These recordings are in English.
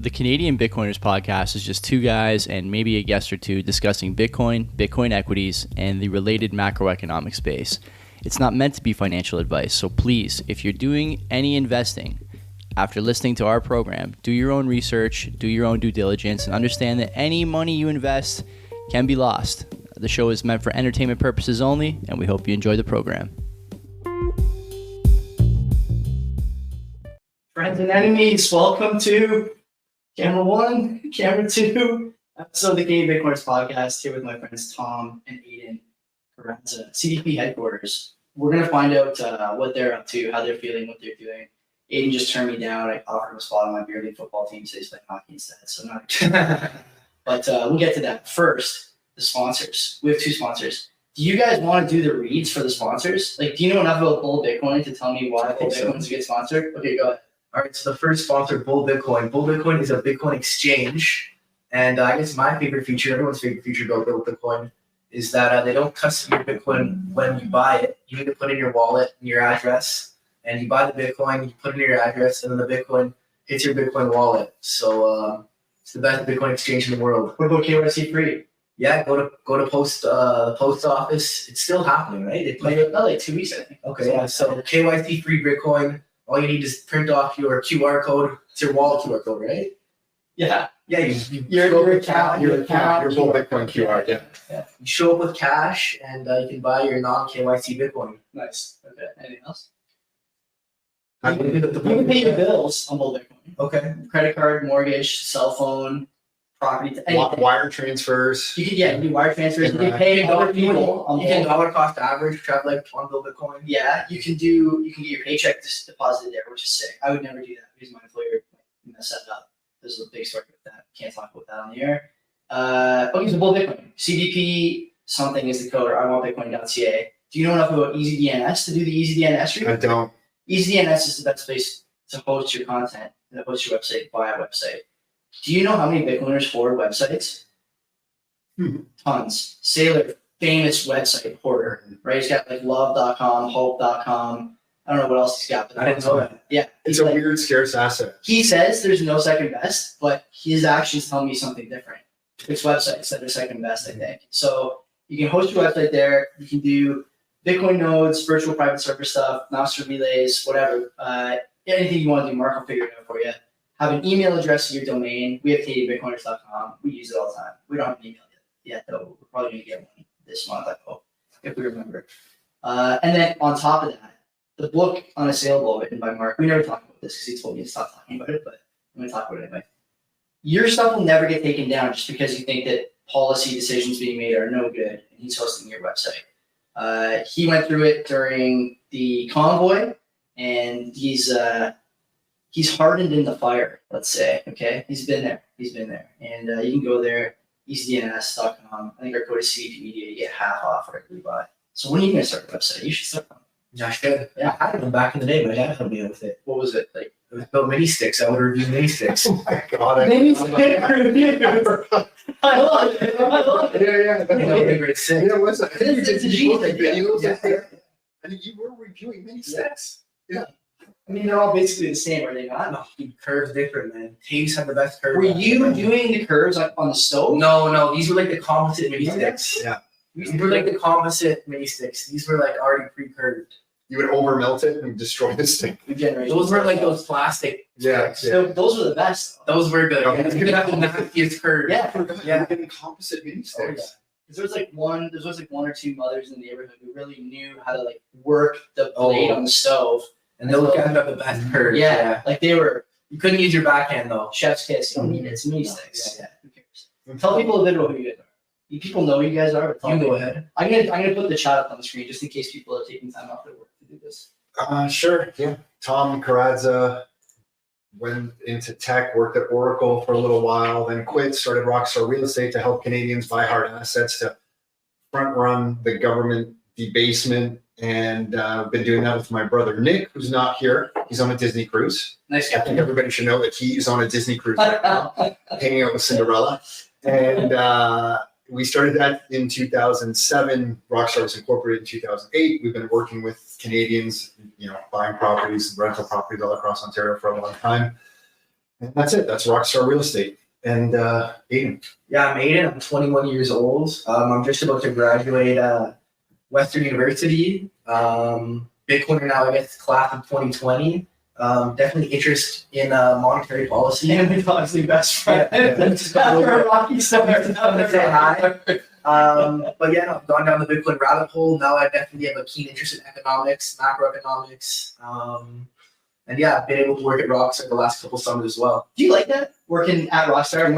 The Canadian Bitcoiners podcast is just two guys and maybe a guest or two discussing Bitcoin, Bitcoin equities, and the related macroeconomic space. It's not meant to be financial advice, so please, if you're doing any investing after listening to our program, do your own research, do your own due diligence, and understand that any money you invest can be lost. The show is meant for entertainment purposes only, and we hope you enjoy the program. Friends and enemies, welcome to Camera 1, Camera 2, episode of the Canadian Bitcoiners podcast, here with my friends Tom and Aidan Karadza, CBP headquarters. We're going to find out what they're up to, how they're feeling, what they're doing. Aidan just turned me down. I offered him a spot on my beer league football team, so he's playing hockey instead. So not But we'll get to that. First, the sponsors. We have two sponsors. Do you guys want to do the reads for the sponsors? Like, do you know enough about Bull Bitcoin to tell me why Bull Bitcoin's a good sponsor? Okay, go ahead. All right, so the first sponsor, Bull Bitcoin. Bull Bitcoin is a Bitcoin exchange, and I guess my favorite feature, everyone's favorite feature about Bull Bitcoin, is that they don't custody your Bitcoin when you buy it. You need to put in your wallet and your address, and you buy the Bitcoin, you put in your address, and then the Bitcoin hits your Bitcoin wallet. So it's the best Bitcoin exchange in the world. What about kyc-free? Yeah, go to the post office. It's still happening, right? Like 2 weeks, I think. Okay, yeah. So kyc-free Bitcoin. All you need is print off your QR code. It's your wallet QR code, right? Yeah. Yeah, Your account, Your Bull Bitcoin QR, yeah. You show up with cash, and you can buy your non-KYC Bitcoin. Nice. Okay. Anything else? I You can pay your bills on Bull Bitcoin. Okay. Credit card, mortgage, cell phone, property. Anything. wire transfers. You can do wire transfers. You can pay other people on You can Bull. dollar cost average, travel like on Bull Bitcoin. Yeah, you can get your paycheck just deposited there, which is sick. I would never do that because my employer messed that up. There's a big story with that. Can't talk about that on the air. Okay, so Bull Bitcoin. CBP something is the code, or iwantbitcoin.ca. Do you know enough about EasyDNS to do the EasyDNS read? I don't. EasyDNS is the best place to host your content and to host your website via website. Do you know how many Bitcoiners forward websites? Tons. Sailor, famous website hoarder, right? He's got like love.com, hope.com. I don't know what else he's got. But I didn't know that. Yeah. It's a weird, scarce asset. He says there's no second best, but his actions tell me something different. It's websites that are second best, I think. So you can host your website there. You can do Bitcoin nodes, virtual private server stuff, master relays, whatever. Anything you want to do, Mark will figure it out for you. Have an email address in your domain. We have CanadianBitcoiners.com. We use it all the time. We don't have an email yet, though. We're probably going to get one this month, I hope, if we remember. And then on top of that, the book Unassailable, written by Mark. We never talked about this because he told me to stop talking about it, but I'm going to talk about it anyway. Your stuff will never get taken down just because you think that policy decisions being made are no good, and he's hosting your website. He went through it during the convoy, and he's hardened in the fire, let's say. Okay, he's been there, and you can go there, easydns.com. I think our code is CBP Media to get half off wherever you buy. So when are you going to start a website? You should start one. Yeah, I should. Yeah, I had one back in the day. My dad helped me out with it. What was it like? It was about mini sticks. I would review mini sticks. Oh my god. Mini stick review. I love it. Yeah. Grade 6. Yeah, what's that? It's a genius idea. Videos Yeah. there. And you were reviewing mini sticks. Yeah. I mean, they're all basically the same, are they not? No, curves different, man. Taves had the best curves. Were you doing the curves on the stove? No. These were like the composite mini sticks. Yeah. These were like the composite mini sticks. These were like already pre-curved. You would over melt it and destroy the stick. Those were like those plastic. Yeah. So those were the best. Those were good. Okay. You could have the nastiest curve. Yeah. You're getting composite mini sticks. Oh, yeah. Because there was one or two mothers in the neighborhood who really knew how to like work the blade on the stove. And those guys got the best curves. Yeah. Like they were You couldn't use your backhand though. chef's kiss. You don't need it. It's mini sticks. Yeah. Who cares? Tell people a bit about who you guys are. People know who you guys are. But You go ahead. I'm gonna put the chat up on the screen just in case people are taking time off their work to do this. Sure. Yeah. Tom Karadza went into tech, worked at Oracle for a little while, then quit, started Rockstar Real Estate to help Canadians buy hard assets to front run the government debasement. And I've been doing that with my brother Nick, who's not here. He's on a Disney cruise. Nice I guy. think everybody should know that he is on a Disney cruise right now, hanging out with Cinderella. And we started that in 2007. Rockstar was incorporated in 2008. We've been working with Canadians, buying properties, rental properties all across Ontario for a long time. And that's it. That's Rockstar Real Estate. And Aidan. Yeah, I'm Aidan. I'm 21 years old. I'm just about to graduate Western University. Bitcoiner now, I guess, class of 2020. Definitely interest in monetary policy. And we obviously best friend. Just After a rocky start. say hi. But yeah, no, I've gone down the Bitcoin rabbit hole. Now I definitely have a keen interest in economics, macroeconomics. And yeah, I've been able to work at Rockstar the last couple summers as well. Do you like that? Working at Rockstar,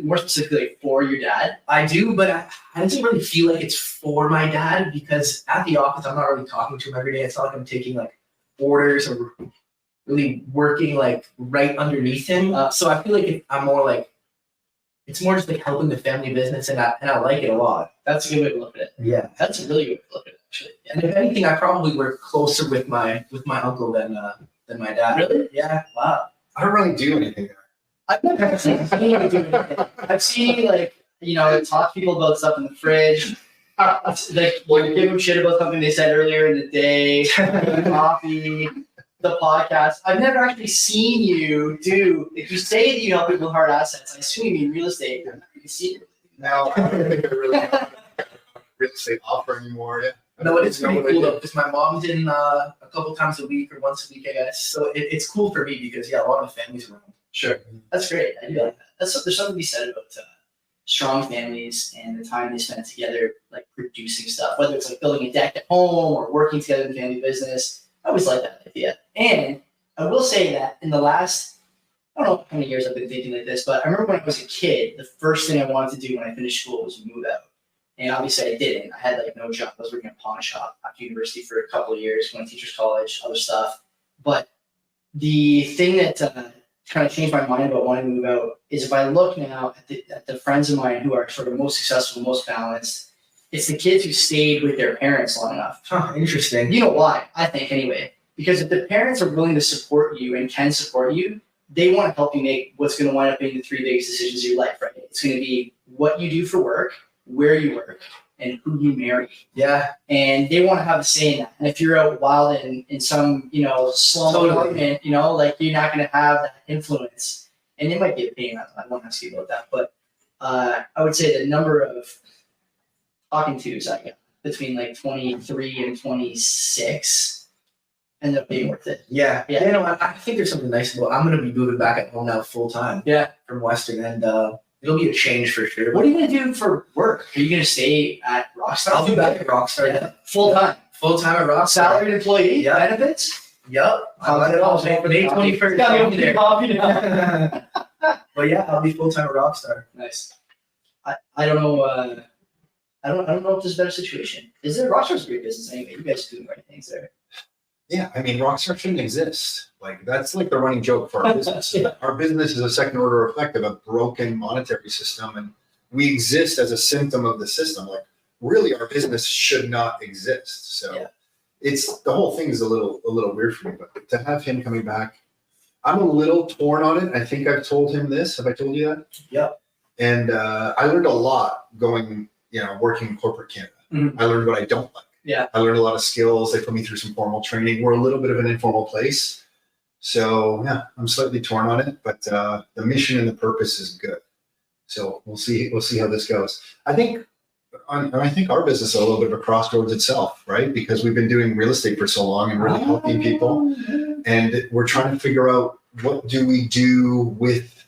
more specifically for your dad? I do, but I don't really feel like it's for my dad because at the office, I'm not really talking to him every day. It's not like I'm taking like orders or really working like right underneath him. So I feel like I'm more like, it's more just like helping the family business, and I like it a lot. That's a good way to look at it. Yeah. That's a really good way to look at it, actually. And if anything, I probably work closer with my uncle than my dad. Really? Yeah. Wow. I don't really do anything there. I've never actually seen you do anything. I've seen, like, talk to people about stuff in the fridge. Like, you give them shit about something they said earlier in the day, coffee, the podcast. I've never actually seen you do, if you say that you help people with hard assets, I assume you mean real estate. I've never even seen it. No, I don't think I really have a real estate offer anymore. Yeah. No, it is No, pretty what I cool do. though, because my mom's in a couple times a week or once a week, I guess. So it's cool for me because, yeah, a lot of the family's around. Sure. That's great. I do like that. There's something to be said about strong families and the time they spend together, like producing stuff, whether it's like building a deck at home or working together in the family business. I always like that idea. And I will say that in the last, I don't know how many years I've been thinking like this, but I remember when I was a kid, the first thing I wanted to do when I finished school was move out. And obviously I didn't. I had like no job. I was working at a pawn shop after university for a couple of years, went to teacher's college, other stuff. But the thing that kind of changed my mind about wanting to move out is if I look now at the friends of mine who are sort of most successful, most balanced, it's the kids who stayed with their parents long enough. Huh, interesting. You know why? I think anyway. Because if the parents are willing to support you and can support you, they want to help you make what's going to wind up being the three biggest decisions of your life, right? It's going to be what you do for work, where you work, and who you marry. Yeah. And they want to have a say in that. And if you're out wild in some, slum apartment, like you're not going to have that influence. And it might be a pain. I won't ask you about that. But I would say the number of talking tos I got between like 23 and 26 ended up being worth it. Yeah. I think there's something nice about I'm going to be moving back at home now full time. Yeah. From Western, and it'll be a change for sure. What are you going to do for work? Are you going to stay at Rockstar? I'll be back at Rockstar. Yeah. Full time. Full time at Rockstar. Salaried employee? Yeah. Benefits? Yep. May 21st. Got me coffee now. But yeah, I'll be full time at Rockstar. Nice. I don't know. I don't know if there's a better situation. Is there Rockstar's a great business anyway? You guys are doing great things there. Yeah, I mean, Rockstar shouldn't exist. Like, that's like the running joke for our business. Yeah. Our business is a second order effect of a broken monetary system, and we exist as a symptom of the system. Like, really, our business should not exist. So Yeah. it's the whole thing is a little weird for me. But to have him coming back, I'm a little torn on it. I think I've told him this. Have I told you that? Yep. And I learned a lot going, working in corporate Canada. Mhm. I learned what I don't like. Yeah. I learned a lot of skills. They put me through some formal training. We're a little bit of an informal place. So yeah, I'm slightly torn on it, but the mission and the purpose is good. So we'll see how this goes. I think our business is a little bit of a crossroads itself, right? Because we've been doing real estate for so long and really helping people. And we're trying to figure out what do we do with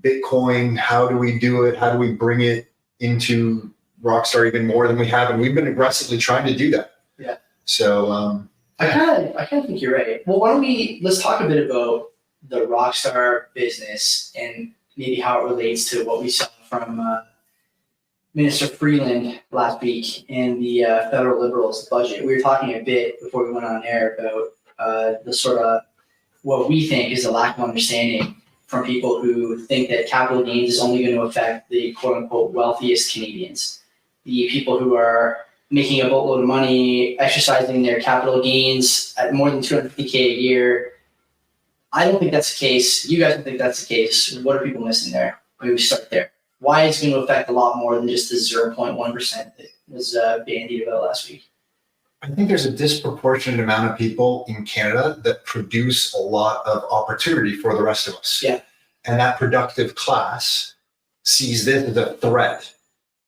Bitcoin? How do we do it? How do we bring it into Rockstar even more than we have? And we've been aggressively trying to do that. Yeah. So I kind of think you're right. Well, let's talk a bit about the Rockstar business and maybe how it relates to what we saw from Minister Freeland last week in the federal Liberals budget. We were talking a bit before we went on air about the sort of what we think is a lack of understanding from people who think that capital gains is only going to affect the quote unquote wealthiest Canadians. The people who are making a boatload of money, exercising their capital gains at more than $250K a year. I don't think that's the case. You guys don't think that's the case. What are people missing there? Maybe we start there. Why is it going to affect a lot more than just the 0.1% that was bandied about last week? I think there's a disproportionate amount of people in Canada that produce a lot of opportunity for the rest of us. Yeah. and that productive class sees this as a threat.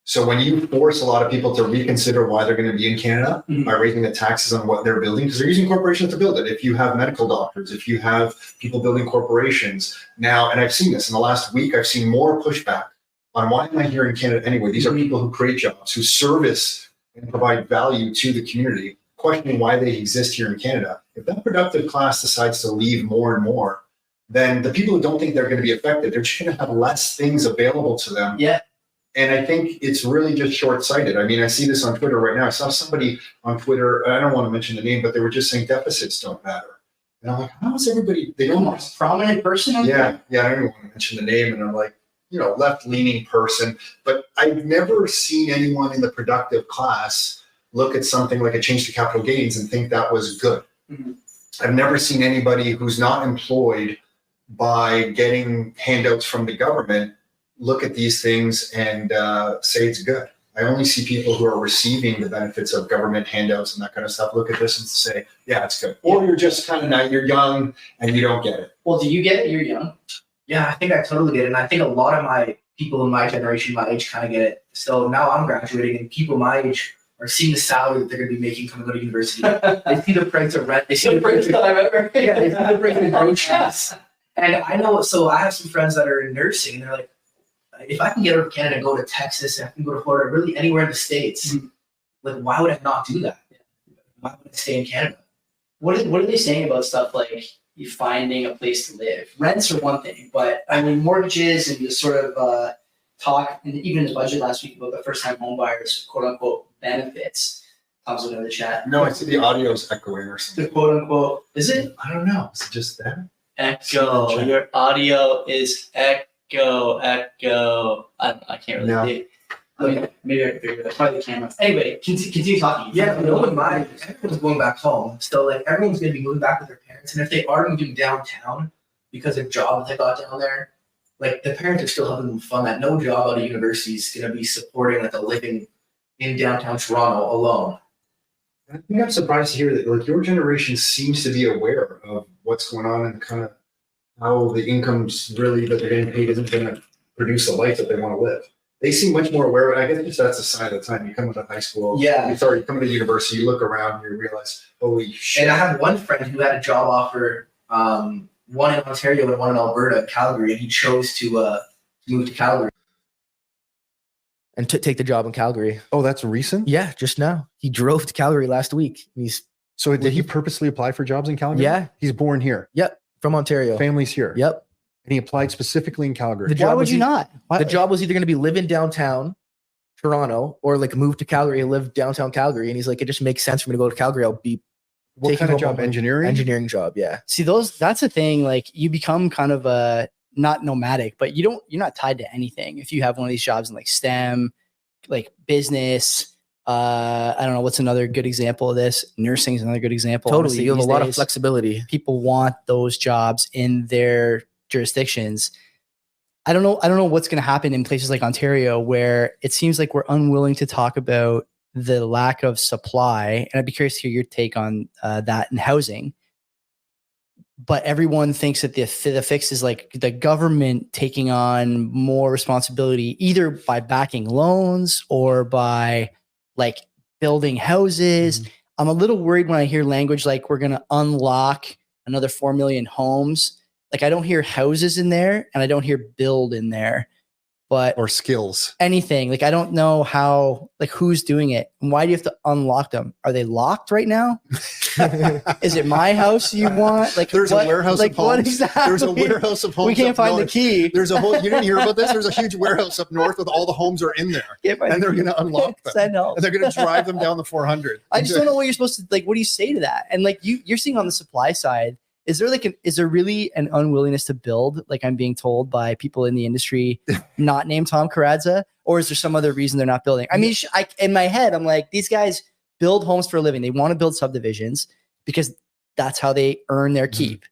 So when you force a lot of people to reconsider why they're going to be in Canada by raising the taxes on what they're building, because they're using corporations to build it. If you have medical doctors, if you have people building corporations now, and I've seen this in the last week, I've seen more pushback on why am I here in Canada anyway? These are people who create jobs, who service and provide value to the community, questioning why they exist here in Canada. If that productive class decides to leave more and more, then the people who don't think they're going to be affected, they're just going to have less things available to them. Yeah. And I think it's really just short-sighted. I mean, I see this on Twitter right now. I saw somebody on Twitter, I don't want to mention the name, but they were just saying deficits don't matter. And I'm like, how is everybody, they don't want Most prominent person on yeah, I don't even want to mention the name. And I'm like, left-leaning person. But I've never seen anyone in the productive class look at something like a change to capital gains and think that was good. I've never seen anybody who's not employed by getting handouts from the government look at these things and say it's good. I only see people who are receiving the benefits of government handouts and that kind of stuff look at this and say, yeah, it's good. Or you're just kind of not, you're young and you don't get it. Well, do you get it? You're young. Yeah, I think I totally get it. And I think a lot of my people in my generation, my age, kind of get it. So now I'm graduating and people my age are seeing the salary that they're going to be making coming out of university. They see the price of rent. They see the price of yeah, they see the price of groceries. And I know, so I have some friends that are in nursing and they're like, if I can get out of Canada and go to Texas and I can go to Florida, really anywhere in the States, like why would I not do that? Why would I stay in Canada? What are they saying about stuff like you finding a place to live? Rents are one thing, but I mean mortgages and the sort of talk, and even in the budget last week about the first-time home buyers, quote unquote benefits. Tom's looking at the chat. No, I see the audio's echoing or something. The quote unquote, is it? I don't know. Is it just that? Echo. Your audio is echo. I can't really see it. Okay, maybe I can figure it out. Probably the camera. Anyway, continue talking. Yeah, everyone's going back home. So like everyone's gonna be moving back with their parents. And if they are moving downtown because of jobs they got down there, like the parents are still helping them fund that. No job out of university is gonna be supporting like a living in downtown Toronto alone. I think I'm surprised to hear that like your generation seems to be aware of what's going on and kind of how the incomes really that they're getting paid isn't going to produce a life that they want to live. They seem much more aware. I guess just that's a sign of the time. You come out of high school. Yeah. You come to university, you look around, you realize, holy shit. And I have one friend who had a job offer, one in Ontario and one in Alberta, Calgary, and he chose to move to Calgary. And take the job in Calgary. Oh, that's recent? Yeah, just now. He drove to Calgary last week. So did he purposely apply for jobs in Calgary? Yeah. He's born here. Yep, from Ontario. Family's here. Yep. And he applied specifically in Calgary. The job Why would was you not? Why? The job was either going to be living downtown Toronto or like move to Calgary and live downtown Calgary. And he's like, it just makes sense for me to go to Calgary. I'll be What taking kind of home job? my Engineering? engineering job. Yeah. See, that's the thing. Like you become kind of not nomadic, but you're not tied to anything. If you have one of these jobs in like STEM, like business, I don't know what's another good example of this. Nursing is another good example. Totally. Honestly, You have a these lot of days, flexibility. people want those jobs in their jurisdictions. I don't know what's going to happen in places like Ontario where it seems like we're unwilling to talk about the lack of supply. And I'd be curious to hear your take on that in housing. But everyone thinks that the fix is like the government taking on more responsibility, either by backing loans or by like building houses. Mhm. I'm a little worried when I hear language like we're going to unlock another 4 million homes. Like I don't hear houses in there and I don't hear build in there, but Or skills. anything. Like I don't know how, like who's doing it and why do you have to unlock them? Are they locked right now? Is it my house you want? Like There's what, a warehouse like of what homes. exactly? There's a warehouse of homes. We can't up find the north. key. There's a whole, you didn't hear about this? There's a huge warehouse up north with all the homes are in there. Can't find And the they're key. going to unlock them. Send help. And they're going to drive them down the 400. I just don't know what you're supposed to, like, what do you say to that? And like you're seeing on the supply side, is there really an unwillingness to build, like I'm being told by people in the industry not named Tom Karadza, or is there some other reason they're not building? I mean, in my head, I'm like, these guys build homes for a living. They want to build subdivisions because that's how they earn their keep.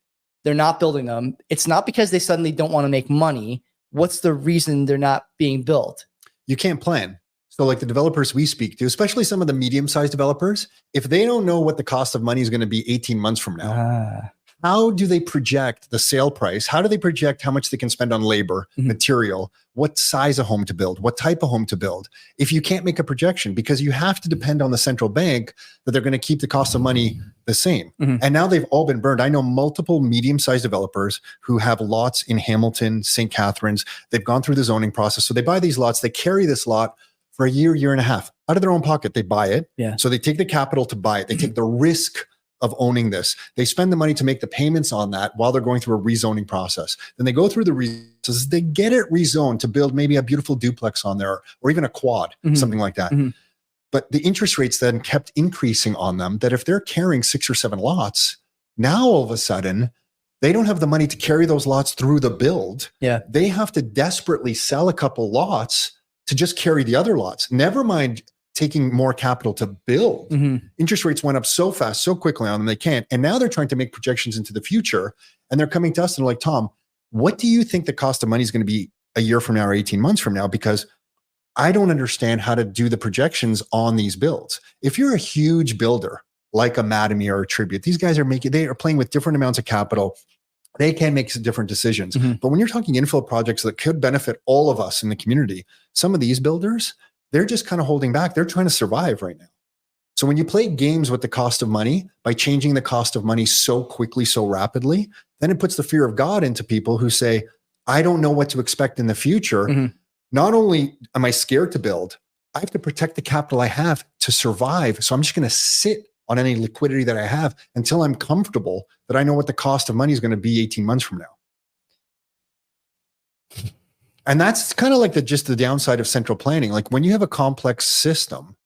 They're not building them. It's not because they suddenly don't want to make money. What's the reason they're not being built? You can't plan. So like the developers we speak to, especially some of the medium-sized developers, if they don't know what the cost of money is going to be 18 months from now, how do they project the sale price? How do they project how much they can spend on labor, material, what size of home to build, what type of home to build? If you can't make a projection, because you have to depend on the central bank that they're going to keep the cost of money the same. And now they've all been burned. I know multiple medium-sized developers who have lots in Hamilton, St. Catharines. They've gone through the zoning process. So they buy these lots, they carry this lot for a year and a half out of their own pocket. They buy it. Yeah. So they take the capital to buy it. They take the risk of owning this. They spend the money to make the payments on that while they're going through a rezoning process. Then they go through the rezonings, they get it rezoned to build maybe a beautiful duplex on there or even a quad, something like that. But the interest rates then kept increasing on them, that if they're carrying 6 or 7 lots, now all of a sudden, they don't have the money to carry those lots through the build. Yeah. They have to desperately sell a couple lots to just carry the other lots. Never mind taking more capital to build. Interest rates went up so fast, so quickly on them, they can't. And now they're trying to make projections into the future. And they're coming to us and they're like, Tom, what do you think the cost of money is going to be a year from now or 18 months from now? Because I don't understand how to do the projections on these builds. If you're a huge builder, like a Mattamy or a Tribute, these guys they are playing with different amounts of capital. They can make some different decisions. But when you're talking infill projects that could benefit all of us in the community, some of these builders, they're just kind of holding back. They're trying to survive right now. So when you play games with the cost of money by changing the cost of money so quickly, so rapidly, then it puts the fear of God into people who say, I don't know what to expect in the future. Not only am I scared to build, I have to protect the capital I have to survive. So I'm just going to sit on any liquidity that I have until I'm comfortable that I know what the cost of money is going to be 18 months from now. And that's kind of like just the downside of central planning. Like when you have a complex system,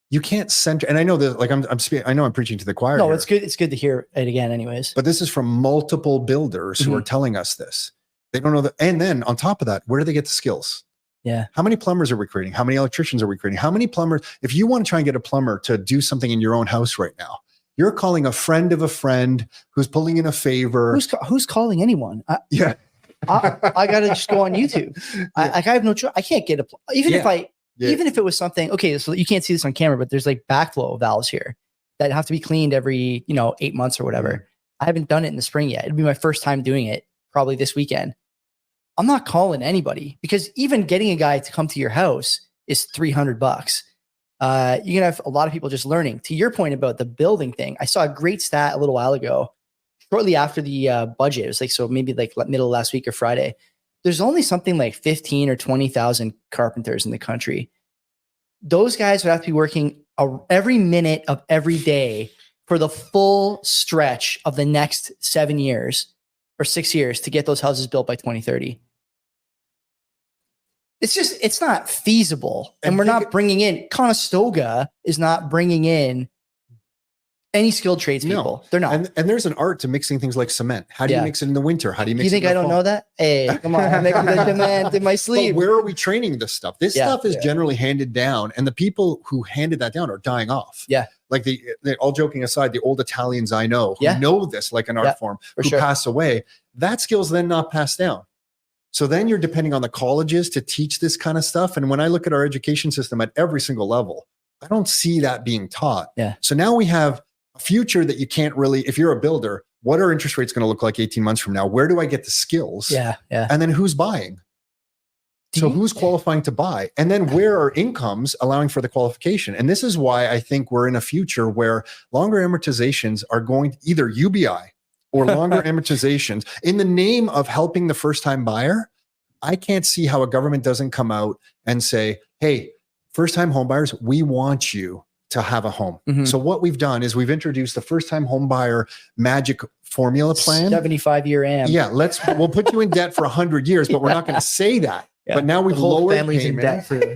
you can't center. And I know that, like I know I'm preaching to the choir. No, here, it's good. It's good to hear it again, anyways. but this is from multiple builders who are telling us this. They don't know that. And then on top of that, where do they get the skills? Yeah. How many plumbers are we creating? How many electricians are we creating? How many plumbers? If you want to try and get a plumber to do something in your own house right now, you're calling a friend of a friend who's pulling in a favor. Who's calling anyone? Yeah. I got to just go on YouTube. I have no choice. I can't get even if it was something, okay, so you can't see this on camera, but there's like backflow valves here that have to be cleaned every, 8 months or whatever. I haven't done it in the spring yet. It'll be my first time doing it probably this weekend. I'm not calling anybody because even getting a guy to come to your house is $300. You're going to have a lot of people just learning. To your point about the building thing, I saw a great stat a little while ago, shortly after the budget. It was like, so maybe like middle of last week or Friday. There's only something like 15 or 20,000 carpenters in the country. Those guys would have to be working every minute of every day for the full stretch of the next 7 years or 6 years to get those houses built by 2030. It's not feasible. And we're not bringing in, Conestoga is not bringing in any skilled tradespeople. No. They're not. And there's an art to mixing things like cement. How do you mix it in the winter? How do you mix it in the I don't fall? know that? Hey, come on. I'm making the demand in my sleeve. But where are we training this stuff? This stuff is generally handed down, and the people who handed that down are dying off. Yeah. Like all joking aside, the old Italians I know who know this like an art form who pass away, that skill's then not passed down. So then you're depending on the colleges to teach this kind of stuff. And when I look at our education system at every single level, I don't see that being taught. Yeah. So now we have a future that you can't really, if you're a builder, what are interest rates going to look like 18 months from now? Where do I get the skills? Yeah. And then who's buying? So who's qualifying to buy? And then where are incomes allowing for the qualification? And this is why I think we're in a future where longer amortizations are going to either UBI or longer amortizations in the name of helping the first-time buyer. I can't see how a government doesn't come out and say, hey, first-time home buyers, we want you to have a home. So what we've done is we've introduced the first-time home buyer magic formula plan. 75-year AM. Yeah, we'll put you in debt for 100 years, but we're not going to say that. Yeah. But now we've lowered families in debt too.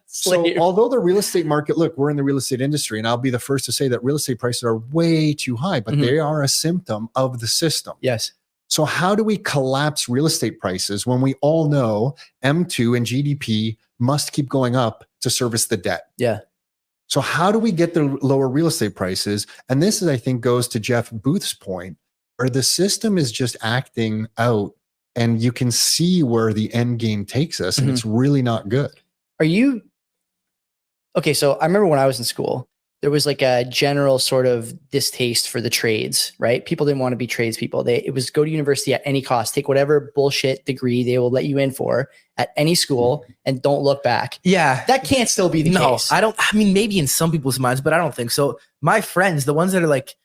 So although the real estate market, look, we're in the real estate industry, and I'll be the first to say that real estate prices are way too high, but they are a symptom of the system. Yes. So how do we collapse real estate prices when we all know M2 and GDP must keep going up to service the debt? Yeah. So how do we get the lower real estate prices? And this is, I think, goes to Jeff Booth's point, where the system is just acting out. And you can see where the end game takes us, and it's really not good. Okay, so I remember when I was in school, there was like a general sort of distaste for the trades, right? People didn't want to be tradespeople. It was go to university at any cost, take whatever bullshit degree they will let you in for at any school, and don't look back. Yeah. That can't still be the case. I mean, maybe in some people's minds, but I don't think so. My friends, the ones that are like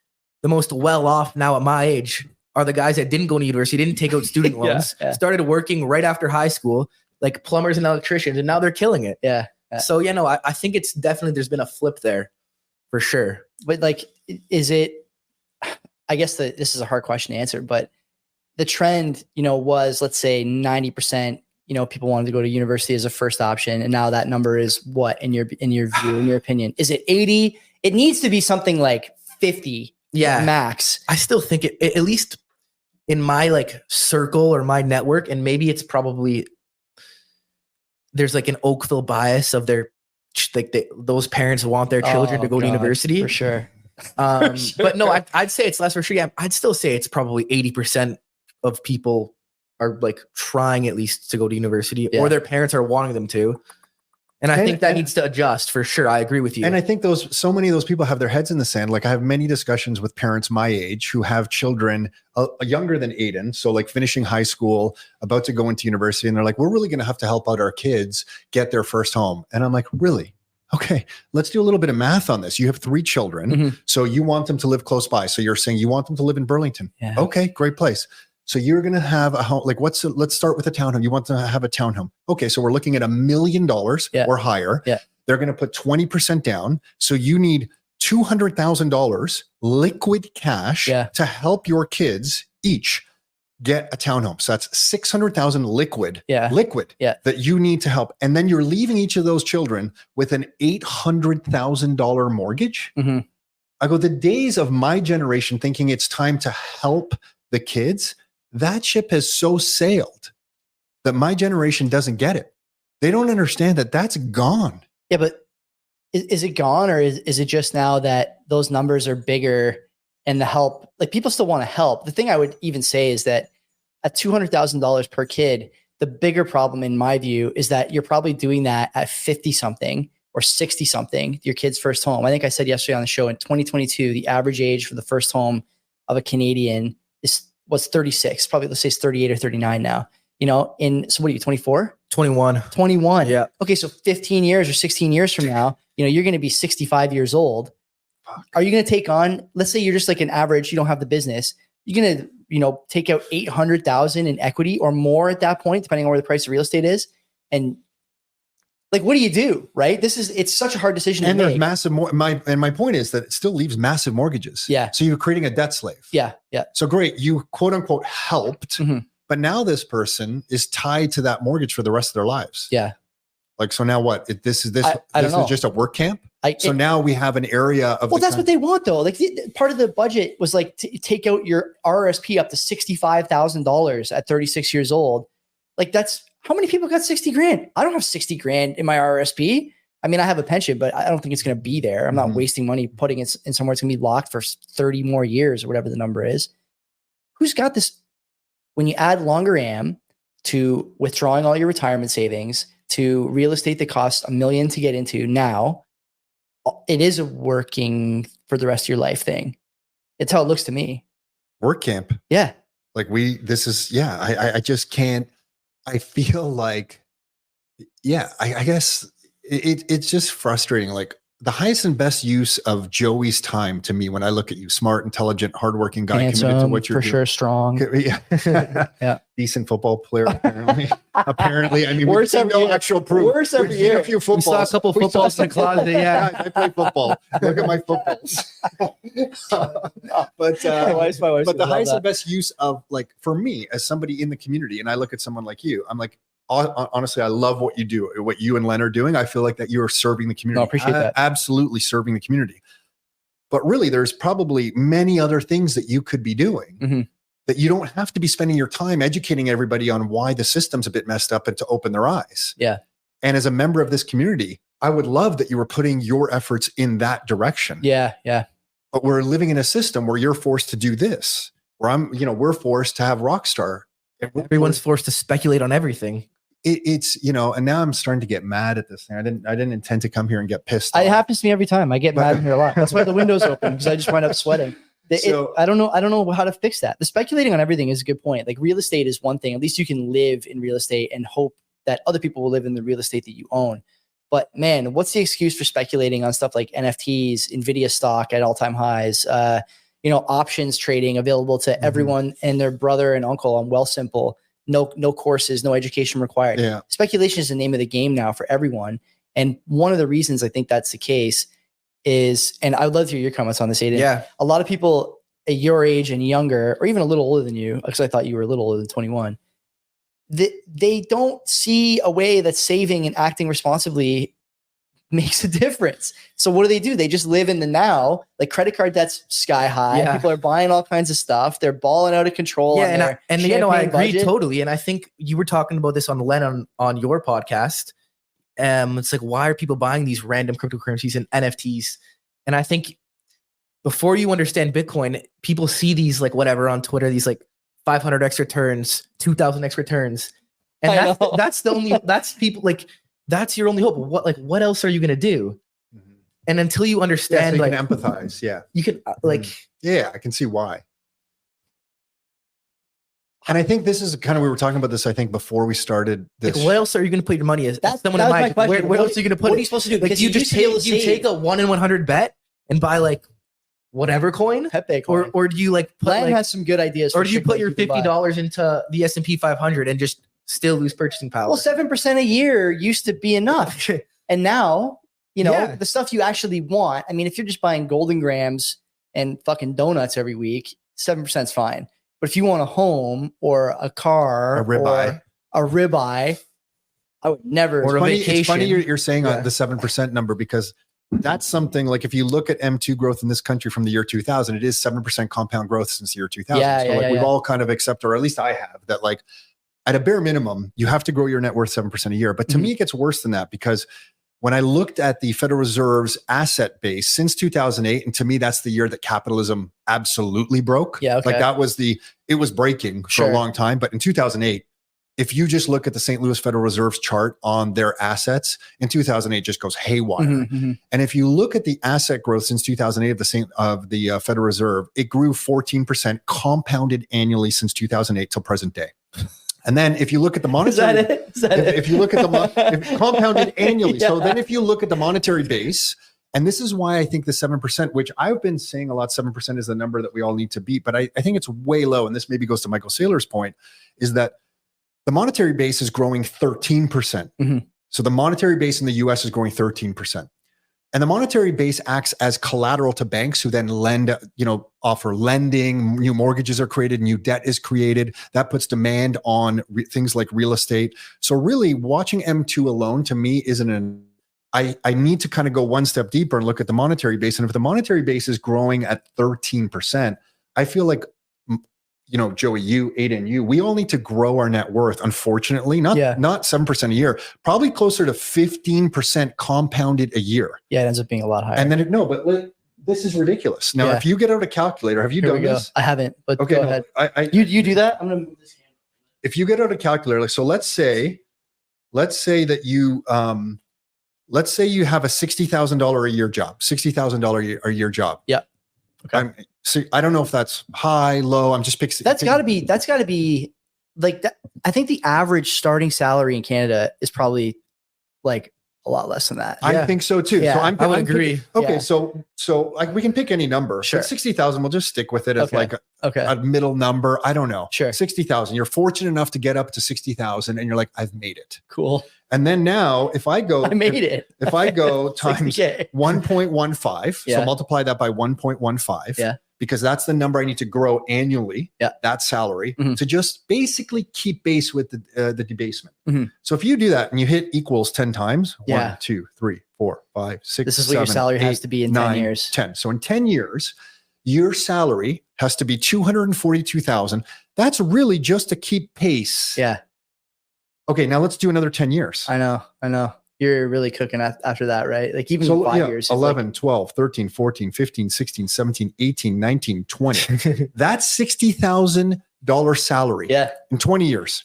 the most well off now at my age, are the guys that didn't go to university, didn't take out student loans, started working right after high school, like plumbers and electricians, and now they're killing it. Yeah. So, I think it's definitely, there's been a flip there for sure. But like, is it, I guess this is a hard question to answer, but the trend, was, let's say 90%, people wanted to go to university as a first option. And now that number is what in your view, in your opinion? Is it 80? It needs to be something like 50 max. I still think it, at least in my like circle or my network, and maybe it's probably, there's like an Oakville bias of their, like those parents want their children to go to university. For sure. But no, I'd say it's less for sure. Yeah, I'd still say it's probably 80% of people are like trying at least to go to university, or their parents are wanting them to. And I think that needs to adjust for sure. I agree with you. And I think so many of those people have their heads in the sand. Like I have many discussions with parents my age who have children younger than Aidan. So like finishing high school, about to go into university. And they're like, we're really going to have to help out our kids get their first home. And I'm like, really? Okay, let's do a little bit of math on this. You have 3 children. So you want them to live close by. So you're saying you want them to live in Burlington. Yeah. Okay, great place. So you're going to have a home, like let's start with a townhome. You want to have a townhome. Okay. So we're looking at $1 million or higher. Yeah. They're going to put 20% down. So you need $200,000 liquid cash to help your kids each get a townhome. So that's $600,000 liquid that you need to help. And then you're leaving each of those children with an $800,000 mortgage. I go, the days of my generation thinking it's time to help the kids, that ship has so sailed that my generation doesn't get it. They don't understand that that's gone. Yeah, but is it gone, or is it just now that those numbers are bigger and the help, like people still want to help? The thing I would even say is that at $200,000 per kid, the bigger problem in my view is that you're probably doing that at 50 something or 60 something, your kid's first home. I think I said yesterday on the show, in 2022, the average age for the first home of a Canadian was 36, probably let's say it's 38 or 39 now, so what are you, 24? 21. Yeah. Okay. So 15 years or 16 years from now, you're going to be 65 years old. Are you going to take on, let's say you're just like an average, you don't have the business. You're going to, take out 800,000 in equity or more at that point, depending on where the price of real estate is. And like, what do you do? Right. It's such a hard decision to make. There's massive my point is that it still leaves massive mortgages. Yeah. So you're creating a debt slave. Yeah. Yeah. So great. You quote unquote helped, but now this person is tied to that mortgage for the rest of their lives. Yeah. Like, so now what? This is just a work camp. Now we have an area of. Well, that's what they want though. Like part of the budget was like to take out your RRSP up to $65,000 at 36 years old. Like that's, how many people got 60 grand? I don't have 60 grand in my RRSP. I mean, I have a pension, but I don't think it's going to be there. I'm not wasting money putting it in somewhere it's going to be locked for 30 more years or whatever the number is. Who's got this? When you add longer AM to withdrawing all your retirement savings to real estate that costs $1 million to get into now, it is a working for the rest of your life thing. It's how it looks to me. Work camp. Yeah. Like I just can't. I feel like, I guess it's just frustrating. Like the highest and best use of Joey's time to me, when I look at you, smart, intelligent, hardworking guy, handsome, committed to what you're for doing. Sure, strong. Yeah. Decent football player, apparently. I mean, worse every year. Actual proof. Worse every year. A few footballs. We saw a couple footballs in the closet. Yeah. I play football. Look at my footballs. But the highest and best use of, like, for me as somebody in the community, and I look at someone like you, I'm like, honestly, I love what you do, what you and Len are doing. I feel like that you are serving the community. No, I appreciate that. Absolutely serving the community. But really, there's probably many other things that you could be doing that you don't have to be spending your time educating everybody on why the system's a bit messed up and to open their eyes. Yeah. And as a member of this community, I would love that you were putting your efforts in that direction. Yeah. Yeah. But we're living in a system where you're forced to do this, where we're forced to have Rockstar. Everyone's forced to speculate on everything. it's, you know, and now I'm starting to get mad at this thing. I didn't intend to come here and get pissed off. It happens to me every time. I get mad in here a lot. That's why the window's open, because I just wind up sweating. I don't know how to fix that. The speculating on everything is a good point. Like real estate is one thing. At least you can live in real estate and hope that other people will live in the real estate that you own. But man, what's the excuse for speculating on stuff like NFTs, Nvidia stock at all-time highs, options trading available to everyone and their brother and uncle on Wealthsimple. No courses, no education required. Yeah. Speculation is the name of the game now for everyone. And one of the reasons I think that's the case is, and I would love to hear your comments on this, Aidan. Yeah. A lot of people at your age and younger, or even a little older than you, because I thought you were a little older than 21, they don't see a way that saving and acting responsibly makes a difference. So what do? They just live in the now. Like credit card debt's sky high. Yeah. People are buying all kinds of stuff. They're balling out of control. Yeah, and I agree budget. totally. And I think you were talking about this on Len on your podcast. It's like, why are people buying these random cryptocurrencies and NFTs? And I think before you understand Bitcoin, people see these like whatever on Twitter, these like 500x returns, 2,000x returns, and that's people like. That's your only hope. What else are you going to do? And until you understand, so you can empathize. Yeah. You can yeah, I can see why. And I think this is kind of, we were talking about this, I think, before we started this. Like, what else are you going to put your money as? That was my question. Where else are you going to put it? What are you supposed to do? Like, Because you just take a 1 in 100 bet and buy like whatever coin, Pepe coin. or do you like put Plan has some good ideas. or do you put your $50 into the S&P 500 and just still lose purchasing power? Well, 7% a year used to be enough. And now, the stuff you actually want. I mean, if you're just buying golden grams and fucking donuts every week, 7% is fine. But if you want a home or a car, A ribeye. or a ribeye, I would never. Or a vacation. It's funny you're saying the 7% number, because that's something like, if you look at M2 growth in this country from the year 2000, it is 7% compound growth since the year 2000. We've all kind of accepted, or at least I have, that like at a bare minimum, you have to grow your net worth 7% a year. But to me, it gets worse than that, because when I looked at the Federal Reserve's asset base since 2008, and to me, that's the year that capitalism absolutely broke. Yeah, okay. Like it was breaking for a long time. But in 2008, if you just look at the St. Louis Federal Reserve's chart on their assets, in 2008 just goes haywire. And if you look at the asset growth since 2008 of the Federal Reserve, it grew 14% compounded annually since 2008 till present day. And then if you look at the monetary, if you look at the compounded annually. So then if you look at the monetary base, and this is why I think the 7%, which I've been saying a lot, 7% is the number that we all need to beat, but I think it's way low. And this maybe goes to Michael Saylor's point, is that the monetary base is growing 13%. So the monetary base in the US is growing 13%. And the monetary base acts as collateral to banks, who then lend, offer lending, new mortgages are created, new debt is created. That puts demand on things like real estate. So really watching M2 alone to me isn't I need to kind of go one step deeper and look at the monetary base. And if the monetary base is growing at 13%, I feel like, Joey, you, Aidan, we all need to grow our net worth. Unfortunately, not 7% a year, probably closer to 15% compounded a year. Yeah, it ends up being a lot higher. And then but this is ridiculous. Now, if you get out a calculator, have you done this? I haven't, but okay, go ahead. You do that? I'm gonna move this hand. If you get out a calculator, so let's say that you have a $60,000 a year job, $60,000 a year job. Yeah. Okay. So I don't know if that's high, low. I'm just picking. That's got to be like that. I think the average starting salary in Canada is probably like a lot less than that. I think so too. Yeah, so I would agree. Okay, so like we can pick any number. Sure. 60,000. We'll just stick with it as like a middle number. I don't know. Sure. 60,000. You're fortunate enough to get up to 60,000, and you're like, I've made it. Cool. And then now, if I go, I made it. If I go times 1.15, so multiply that by 1.15. Yeah. Because that's the number I need to grow annually. Yeah. That salary to just basically keep pace with the debasement. So if you do that and you hit equals 10 times, 1, 2, 3, 4, 5, 6, this is what your salary has to be in 10 years. 10. So in 10 years, your salary has to be $242,000. That's really just to keep pace. Yeah. Okay, now let's do another 10 years. I know. You're really cooking after that, right? Like even 5 years. 11, 12, 13, 14, 15, 16, 17, 18, 19, 20. That's $60,000 salary in 20 years.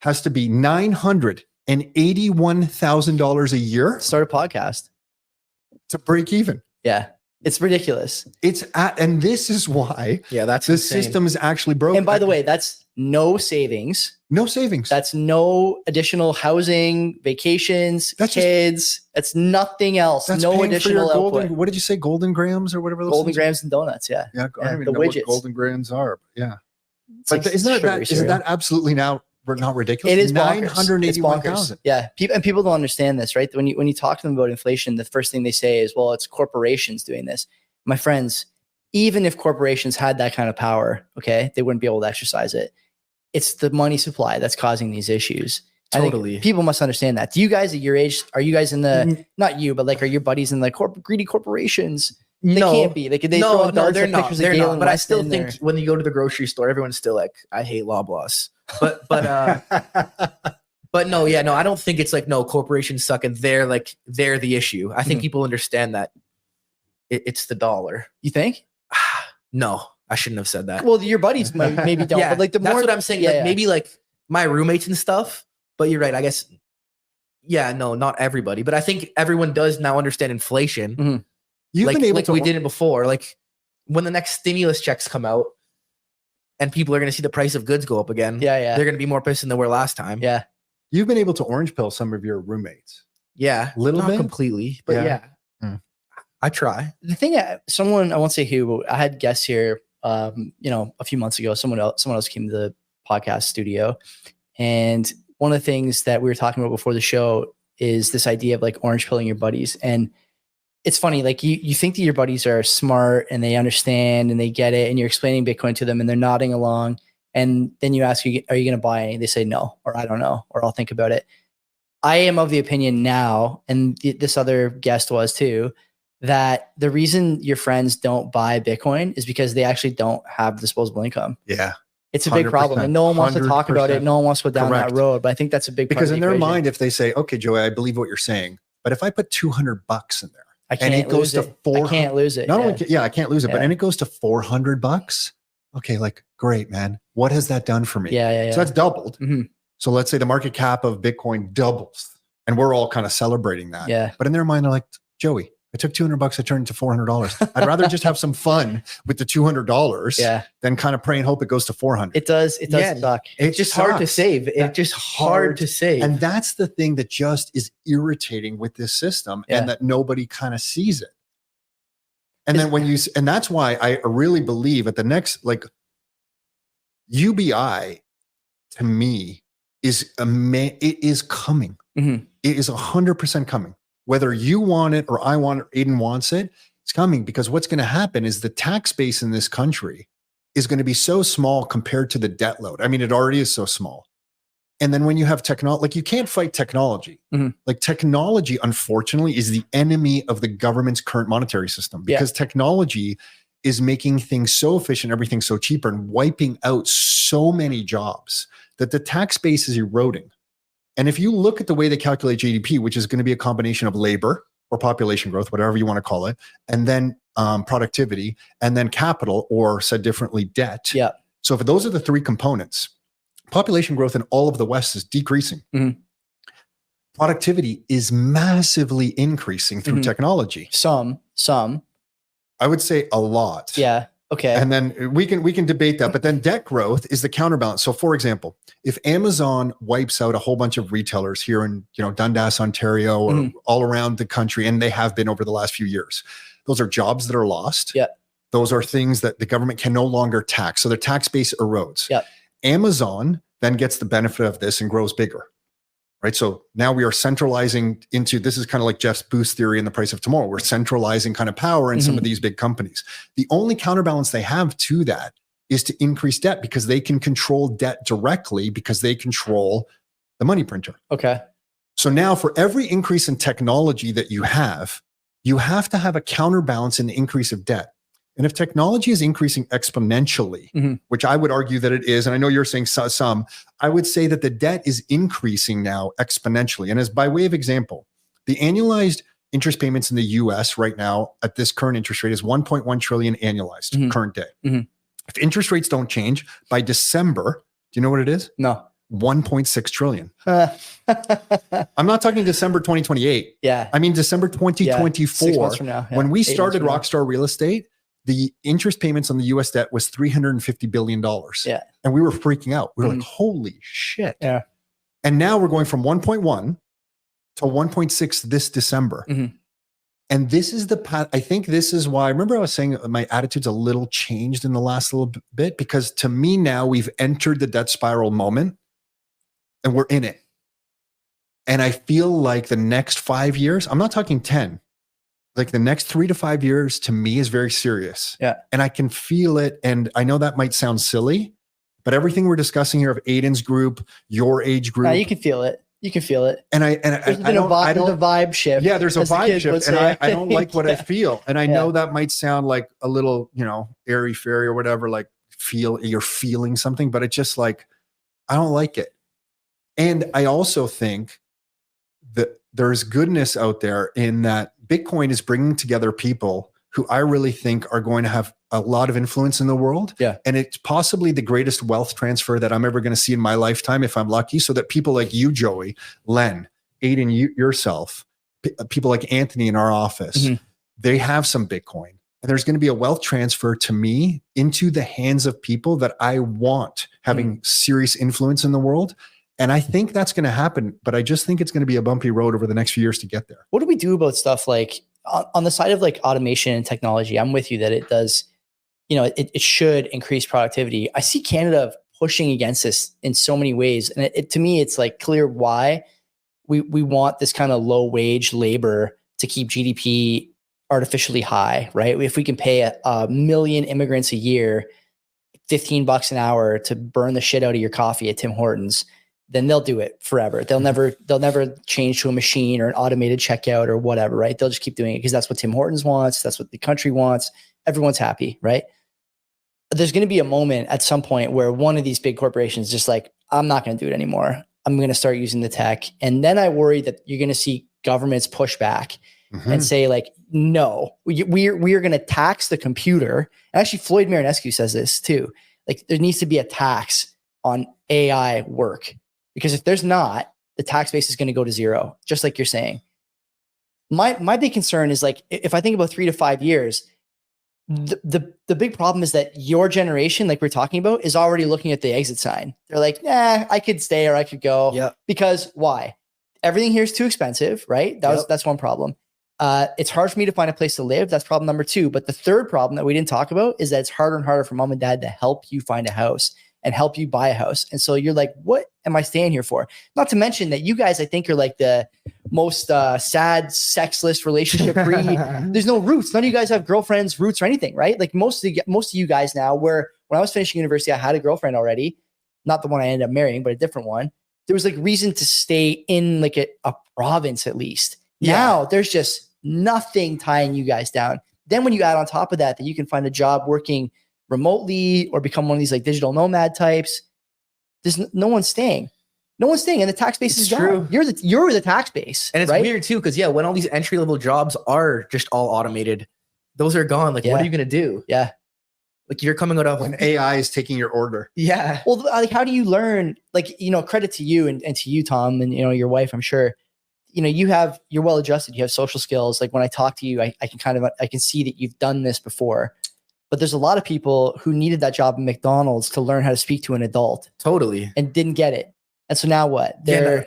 has to be $981,000 a year Start a podcast. to break even. Yeah. It's ridiculous. And this is why that's the insane. system is actually broken. And by the way, that's no savings. no savings. That's no additional housing, vacations, kids. That's nothing else. That's no paying for additional your golden, output. what did you say? Golden grams or whatever those Golden things are? grams and donuts. Yeah. Yeah, I don't even the know what widgets. golden grams are. But yeah. It's But like isn't sugary cereal. that absolutely now not ridiculous? It is bonkers. It's 981,000. bonkers. Yeah. People don't understand this, right? When you talk to them about inflation, the first thing they say is, well, it's corporations doing this. My friends, even if corporations had that kind of power, okay, they wouldn't be able to exercise it. It's the money supply that's causing these issues. I think Totally. people must understand that. Do you guys at your age, are you guys in the, not you, but like, are your buddies in the greedy corporations? They can't be. Like, they throw No, out they're not. pictures of They're Galen not. But I still Weston think when you go to the grocery store, everyone's still like, I hate Loblaws. But no, yeah, no, I don't think it's like, no, corporations suck and they're the issue. I think people understand that it's the dollar. You think? No, I shouldn't have said that. Well, your buddies maybe don't. Yeah, But like the that's more, what I'm saying. Yeah, like yeah. maybe like my roommates and stuff. But you're right. I guess. Yeah, no, not everybody, but I think everyone does now understand inflation. Mm-hmm. You've been able to. We didn't before. Like when the next stimulus checks come out, and people are going to see the price of goods go up again. Yeah. They're going to be more pissed than they were last time. Yeah. You've been able to orange pill some of your roommates. Yeah, Little not bit? completely, but yeah. I try. The thing that someone, I won't say who, but I had guests here, a few months ago, someone else came to the podcast studio. And one of the things that we were talking about before the show is this idea of like orange pilling your buddies. And it's funny, like you think that your buddies are smart and they understand and they get it, and you're explaining Bitcoin to them and they're nodding along. And then you ask, are you going to buy any? They say no, or I don't know, or I'll think about it. I am of the opinion now, and this other guest was too, that the reason your friends don't buy Bitcoin is because they actually don't have disposable income. Yeah. It's a big problem, and no one wants to talk about it. No one wants to go down Correct. that road. But I think that's a big Because part in of the their equation. mind, if they say, okay, Joey, I believe what you're saying, but if I put $200 in there, I can't and it goes lose to it. $400, I can't lose it. not yeah. only, I can't lose it, but Yeah. and it goes to $400. Okay, like great, man. What has that done for me? Yeah. So that's doubled. Mhm. So let's say the market cap of Bitcoin doubles, and we're all kind of celebrating that. Yeah. But in their mind, they're like, Joey, I took $200, I turned it to $400. I'd rather just have some fun with the $200 Yeah. than kind of pray and hope it goes to 400. It does Yeah. suck. It's just hard to sucks. save. It's just hard to save. And that's the thing that just is irritating with this system, Yeah. and that nobody kind of sees it. And then and that's why I really believe at the next, like, UBI to me is it is coming. Mhm. It is 100% coming. Whether you want it or I want it, or Aidan wants it, it's coming, because what's going to happen is the tax base in this country is going to be so small compared to the debt load. I mean, it already is so small. And then when you have technology, like, you can't fight technology. Mhm. Like, technology, unfortunately, is the enemy of the government's current monetary system, because technology is making things so efficient, everything so cheaper, and wiping out so many jobs that the tax base is eroding. And if you look at the way they calculate GDP, which is going to be a combination of labor or population growth, whatever you want to call it, and then productivity, and then capital, or said differently, debt. Yeah. So if those are the three components, population growth in all of the West is decreasing. Mhm. Productivity is massively increasing through Mhm. technology. Some. I would say a lot. Yeah. Okay. And then we can debate that. But then debt growth is the counterbalance. So for example, if Amazon wipes out a whole bunch of retailers here in Dundas, Ontario, or Mhm. all around the country, and they have been over the last few years, those are jobs that are lost. Yeah. Those are things that the government can no longer tax. So their tax base erodes. Yeah. Amazon then gets the benefit of this and grows bigger. Right. So now we are centralizing into, this is kind of like Jeff's boost theory in The Price of Tomorrow. We're centralizing kind of power in some of these big companies. The only counterbalance they have to that is to increase debt, because they can control debt directly, because they control the money printer. Okay. So now for every increase in technology that you have to have a counterbalance in the increase of debt. And if technology is increasing exponentially, Mhm. which I would argue that it is, and I know you're saying some, I would say that the debt is increasing now exponentially. And as by way of example, the annualized interest payments in the US right now at this current interest rate is 1.1 trillion annualized Mhm. current day. Mhm. If interest rates don't change by December, do you know what it is? No. 1.6 trillion. I'm not talking December 2028. Yeah. I mean, December 6 2024. months from now. Yeah. When we 8 months started from now. Rockstar Real Estate, the interest payments on the US debt was $350 billion. Yeah. And we were freaking out. We were Mhm. like, holy shit. Yeah. And now we're going from 1.1 to 1.6 this December. Mhm. And this is the path. I think this is why, remember I was saying my attitude's a little changed in the last little bit, because to me now we've entered the debt spiral moment and we're in it. And I feel like the next 5 years, I'm not talking 10, like the next 3 to 5 years to me is very serious. Yeah. And I can feel it. And I know that might sound silly, but everything we're discussing here of Aidan's group, your age group. No, you can feel it. You can feel it. and I There's been a vibe shift. yeah, there's a as the vibe kids would shift, and say. I don't like what I Yeah. feel. And I know that might sound like a little, airy fairy or whatever, like you're feeling something, but it's just like, I don't like it. And I also think that there's goodness out there in that Bitcoin is bringing together people who I really think are going to have a lot of influence in the world. Yeah. And it's possibly the greatest wealth transfer that I'm ever going to see in my lifetime, if I'm lucky, so that people like you, Joey, Len, Aidan, yourself, people like Anthony in our office, Mhm. they have some Bitcoin. And there's going to be a wealth transfer to me into the hands of people that I want having serious influence in the world. And I think that's going to happen, but I just think it's going to be a bumpy road over the next few years to get there. What do we do about stuff like on the side of like automation and technology? I'm with you that it does, it should increase productivity. I see Canada pushing against this in so many ways. And to me, it's like clear why we want this kind of low wage labor to keep GDP artificially high, right? If we can pay a million immigrants a year, $15 an hour to burn the shit out of your coffee at Tim Hortons, then they'll do it forever. They'll never change to a machine or an automated checkout or whatever, right? They'll just keep doing it because that's what Tim Hortons wants. That's what the country wants. Everyone's happy, right? There's going to be a moment at some point where one of these big corporations just like, I'm not going to do it anymore. I'm going to start using the tech. And then I worry that you're going to see governments push back and say like, no, we are going to tax the computer. And actually Floyd Marinescu says this too. Like there needs to be a tax on AI work, because if there's not, the tax base is going to go to zero, just like you're saying. My big concern is like, if I think about 3 to 5 years, the big problem is that your generation, like we're talking about, is already looking at the exit sign. They're like, nah, I could stay or I could go. Yep. Because why? Everything here is too expensive, right? That's one problem. It's hard for me to find a place to live. That's problem number 2. But the third problem that we didn't talk about is that it's harder and harder for mom and dad to help you find a house and help you buy a house. And so you're like, what am I staying here for? Not to mention that you guys, I think, are like the most sad, sexless, relationship free. There's no roots. None of you guys have girlfriends, roots, or anything, right? Like most of you guys now, where when I was finishing university, I had a girlfriend already, not the one I ended up marrying, but a different one. There was like reason to stay in like a province at least. Yeah. Now there's just nothing tying you guys down. Then when you add on top of that you can find a job working remotely or become one of these like digital nomad types, there's no one's staying. No one's staying, and the tax base is true. gone. You're the tax base, And it's right? weird too, because when all these entry level jobs are just all automated, those are gone. Like, what are you gonna do? Yeah. Like you're coming out of When AI is taking your order. yeah. Well, like, how do you learn? Like, credit to you and to you, Tom, and your wife. I'm sure, you're well adjusted. You have social skills. Like when I talk to you, I can see that you've done this before. But there's a lot of people who needed that job at McDonald's to learn how to speak to an adult Totally. and didn't get it. And so now what?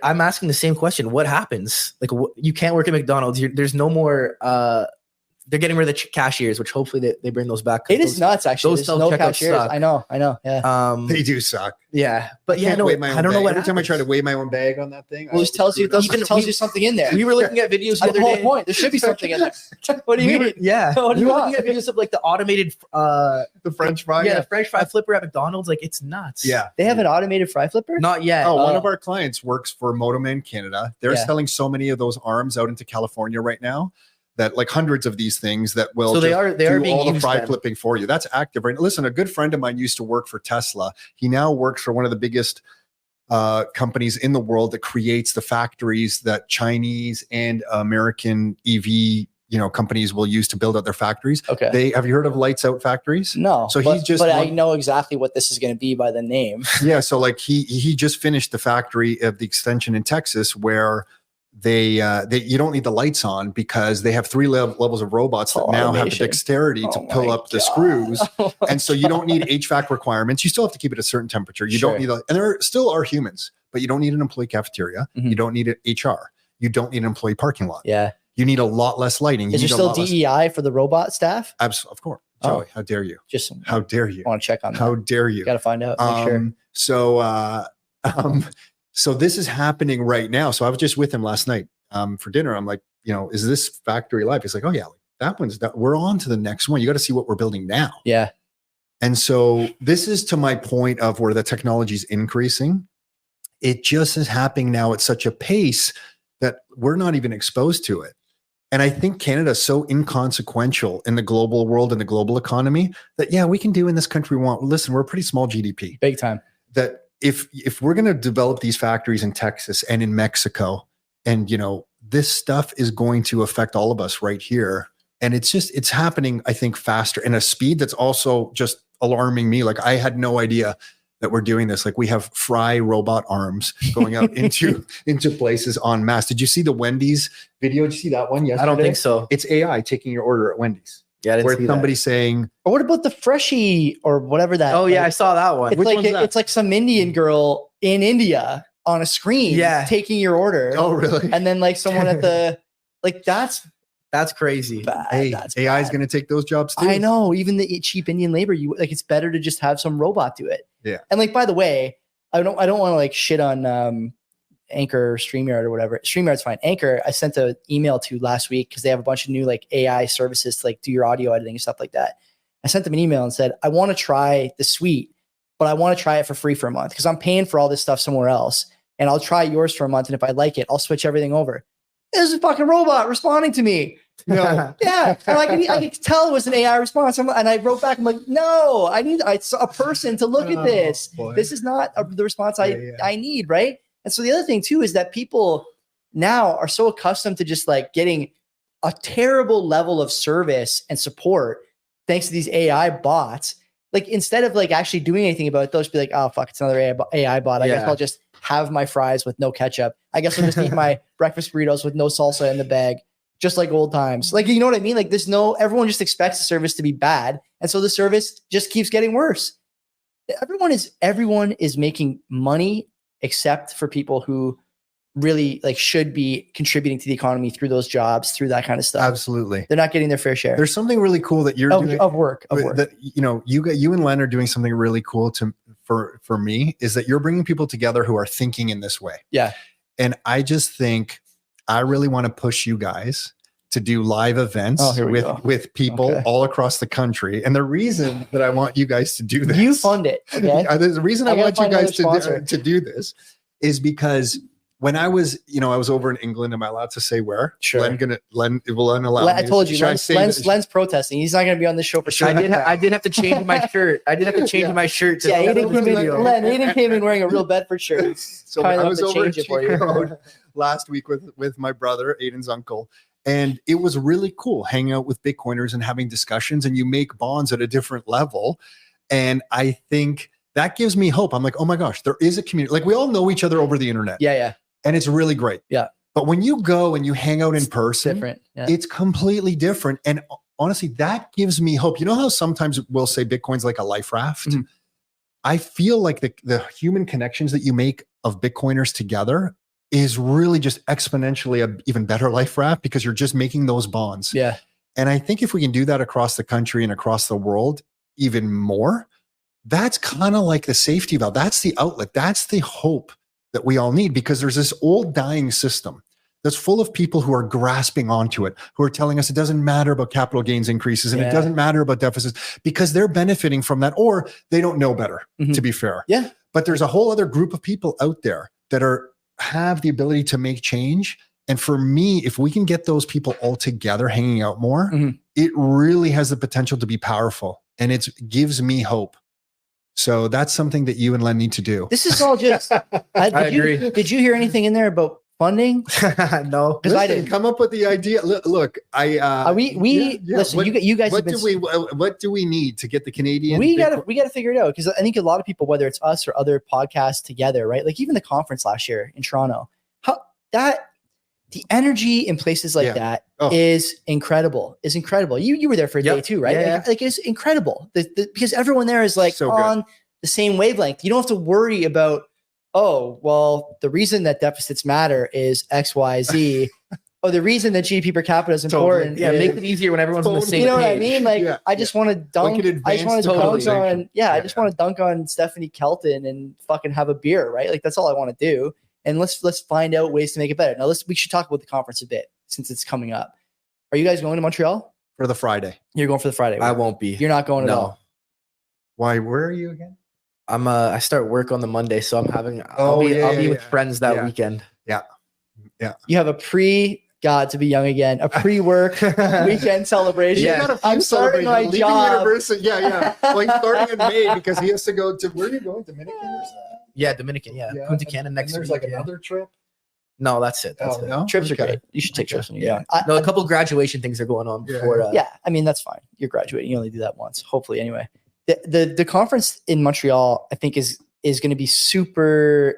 I'm asking the same question. What happens? Like you can't work at McDonald's. There's no more. They're getting rid of the cashiers, which hopefully they bring those back. It is nuts, actually. Those There's no self-checkouts cashiers. suck. I know. Yeah. They do suck. Yeah, but I don't know what. Every time I try to weigh my own bag on that thing, Well, it tells you something in there. We were looking at videos the That's other the whole day. point. There should be something in there. What do you mean? Yeah, What do we you were want? looking at videos of like the automated, the French fry. the French fry flipper at McDonald's. Like it's nuts. Yeah. They have an automated fry flipper? Not yet. Oh, one of our clients works for Motoman Canada. They're Yeah. selling so many of those arms out into California right now that like hundreds of these things that will So they just are do being all the used fry then. flipping for you. That's active right now. Listen, a good friend of mine used to work for Tesla. He now works for one of the biggest companies in the world that creates the factories that Chinese and American EV companies will use to build out their factories. Okay. Have you heard of lights out factories? No. So I know exactly what this is going to be by the name. Yeah. So like he just finished the factory of the extension in Texas where they you don't need the lights on because they have 3 levels of robots that now have the dexterity to pull up the screws. And so you don't need HVAC requirements. You still have to keep it a certain temperature. You don't need, and there still are humans, but you don't need an employee cafeteria. You don't need an HR. You don't need an employee parking lot. Yeah. You need a lot less lighting. Is there still DEI for the robot staff? Absolutely. Of course. Joey, how dare you? How dare you? I want to check on that. How dare you? Got to find out. Make sure. So this is happening right now. So I was just with him last night for dinner. I'm like, is this factory live? He's like, oh yeah, we're on to the next one. You got to see what we're building now. Yeah. And so this is to my point of where the technology is increasing. It just is happening now at such a pace that we're not even exposed to it. And I think Canada is so inconsequential in the global world and the global economy that, we can do in this country we want. Listen, we're a pretty small GDP. Big time. That if we're going to develop these factories in Texas and in Mexico, and this stuff is going to affect all of us right here, and it's happening, I think, faster and a speed that's also just alarming me. Like I had no idea that we're doing this. Like we have fry robot arms going out into places en masse. Did you see the Wendy's video? Did you see that one yesterday? I don't think so. It's AI taking your order at Wendy's. Yeah, I didn't see somebody that. saying, or what about the Freshie or whatever that? Oh yeah, I saw that one. It's like some Indian girl in India on a screen, taking your order. Oh really? And then like someone at the that's crazy. Bad. Hey, that's AI is bad. going to take those jobs too. I know. Even the cheap Indian labor, it's better to just have some robot do it. Yeah. And like, by the way, I don't want to like shit on Anchor or StreamYard or whatever. StreamYard's fine. Anchor, I sent an email to last week because they have a bunch of new like AI services to like do your audio editing and stuff like that. I sent them an email and said, I want to try the suite, but I want to try it for free for a month because I'm paying for all this stuff somewhere else. And I'll try yours for a month. And if I like it, I'll switch everything over. There's a fucking robot responding to me. Yeah. And I could tell it was an AI response. And I wrote back, I'm like, no, I need a person to look at this. Boy. This is not the response I need. Right. And so the other thing too, is that people now are so accustomed to just like getting a terrible level of service and support thanks to these AI bots. Like instead of like actually doing anything about it, they'll just be like, oh fuck, it's another AI bot. I guess I'll just have my fries with no ketchup. I guess I'll just eat my breakfast burritos with no salsa in the bag, just like old times. Like, you know what I mean? Like everyone just expects the service to be bad. And so the service just keeps getting worse. Everyone is making money except for people who really like should be contributing to the economy through those jobs, through that kind of stuff. Absolutely. They're not getting their fair share. There's something really cool that you're doing of work. that, you and Len are doing something really cool for me is that you're bringing people together who are thinking in this way. Yeah. And I just think I really want to push you guys to do live events with people all across the country. And the reason that I want you guys to do this, you fund it. Okay. The reason I want you guys to do this is because when I was over in England, am I allowed to say where? Sure. Len will allow me. I told you, Len's protesting. He's not going to be on this show for sure. I did have to change my shirt. I did have to change my shirt. To Aiden came in wearing a real Bedford shirt. So I was over at Road last week with my brother, Aiden's uncle. And it was really cool hanging out with Bitcoiners and having discussions, and you make bonds at a different level. And I think that gives me hope. I'm like, oh my gosh, there is a community. Like we all know each other over the internet. Yeah. And it's really great. Yeah. But when you go and you hang out in person, different. Yeah. It's completely different. And honestly, that gives me hope. You know how sometimes we'll say Bitcoin's like a life raft? Mm-hmm. I feel like the human connections that you make of Bitcoiners together is really just exponentially a even better life raft because you're just making those bonds. Yeah. And I think if we can do that across the country and across the world even more, that's kind of like the safety valve. That's the outlet. That's the hope that we all need, because there's this old dying system that's full of people who are grasping onto it, who are telling us it doesn't matter about capital gains increases and it doesn't matter about deficits because they're benefiting from that, or they don't know better, to be fair. Yeah. But there's a whole other group of people out there that have the ability to make change. And for me, if we can get those people all together hanging out more, it really has the potential to be powerful, and it gives me hope. So that's something that you and Len need to do. This is all just, I agree. Did you hear anything in there about funding? No. Because I Listen, didn't. come up with the idea. Look, Listen. What, You guys have what been. what do we need to get the Canadian? We gotta figure it out, because I think a lot of people, whether it's us or other podcasts together, right? Like even the conference last year in Toronto, the energy in places like that is incredible. You were there for a day too, right? Yeah. Like it's incredible because everyone there is like on the same wavelength. You don't have to worry about, oh, well, the reason that deficits matter is X, Y, Z. Oh, the reason that GDP per capita is important. Yeah, make it easier when everyone's on the same You know page. what I mean? Like, I just want to dunk. I just want to dunk on. I just want to dunk on Stephanie Kelton and fucking have a beer, right? Like that's all I want to do. And let's find out ways to make it better. Now we should talk about the conference a bit since it's coming up. Are you guys going to Montreal for the Friday? You're going for the Friday. I won't be. You're not going at all. Why? Where are you again? I start work on the Monday, so I'm having. I'll be with friends that weekend. Yeah. You have a God to be young again, a pre-work weekend celebration. Yeah, I'm starting my leaving job. University. Yeah. Like starting in May because he has to go to where are you going? Dominican or something? Yeah, Dominican. Yeah, Punta Cana next there's week. like another trip. No, that's it. That's it. No? Trips are great. You should take trips when you're young. No, a couple graduation things are going on before. I mean that's fine. You're graduating. You only do that once, hopefully. Anyway, the conference in Montreal, I think, is going to be super.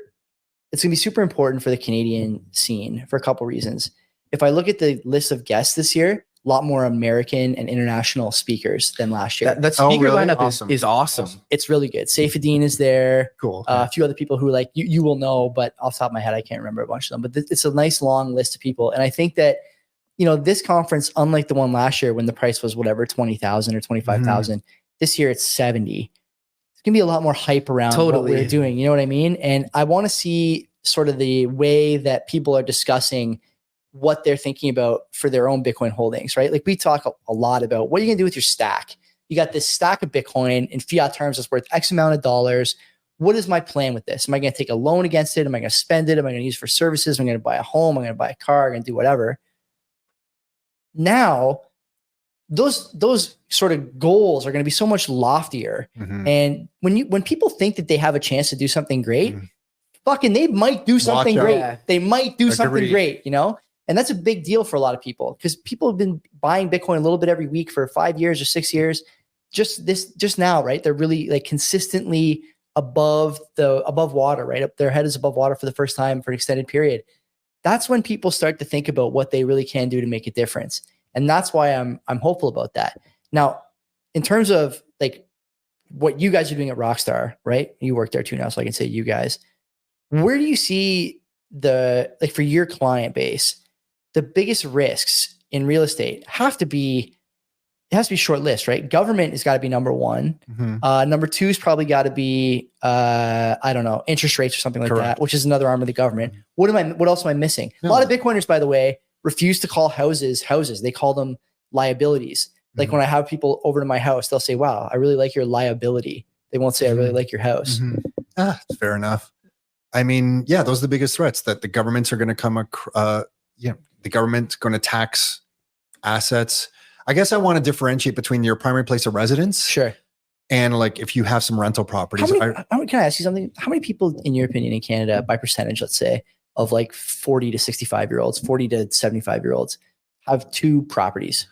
It's going to be super important for the Canadian scene for a couple reasons. If I look at the list of guests this year, a lot more American and international speakers than last year. That speaker lineup is awesome. It's really good. Saifedean is there. Cool. A few other people who like you will know, but off the top of my head, I can't remember a bunch of them. But it's a nice long list of people. And I think that, this conference, unlike the one last year when the price was whatever, 20,000 or 25,000, this year it's 70. It's going to be a lot more hype around what we're doing. You know what I mean? And I want to see sort of the way that people are discussing what they're thinking about for their own Bitcoin holdings, right? Like we talk a lot about what are you going to do with your stack? You got this stack of Bitcoin in fiat terms that's worth X amount of dollars. What is my plan with this? Am I going to take a loan against it? Am I going to spend it? Am I going to use it for services? Am I going to buy a home? Am I going to buy a car? Am I going to do whatever? Now, those sort of goals are going to be so much loftier. And when people think that they have a chance to do something great, fucking they might do something great. Yeah. They might do something great, And that's a big deal for a lot of people because people have been buying Bitcoin a little bit every week for 5 years or 6 years. Just now, right? They're really like consistently above water, right? Their head is above water for the first time for an extended period. That's when people start to think about what they really can do to make a difference. And that's why I'm hopeful about that. Now, in terms of like what you guys are doing at Rockstar, right? You work there too now, so I can say you guys. Where do you see for your client base, the biggest risks in real estate it has to be short list, right? Government has got to be number one. Number two is probably got to be, I don't know, interest rates or something like that, which is another arm of the government. What else am I missing? A lot of Bitcoiners, by the way, refuse to call houses. They call them liabilities. Like when I have people over to my house, they'll say, wow, I really like your liability. They won't say, I really like your house. Fair enough. I mean, yeah, those are the biggest threats that the governments are going to the government's going to tax assets. I guess I want to differentiate between your primary place of residence. Sure. And like if you have some rental properties. Can I ask you something? How many people, in your opinion, in Canada, by percentage, let's say, of like 40 to 65-year-olds, 40 to 75-year-olds have two properties?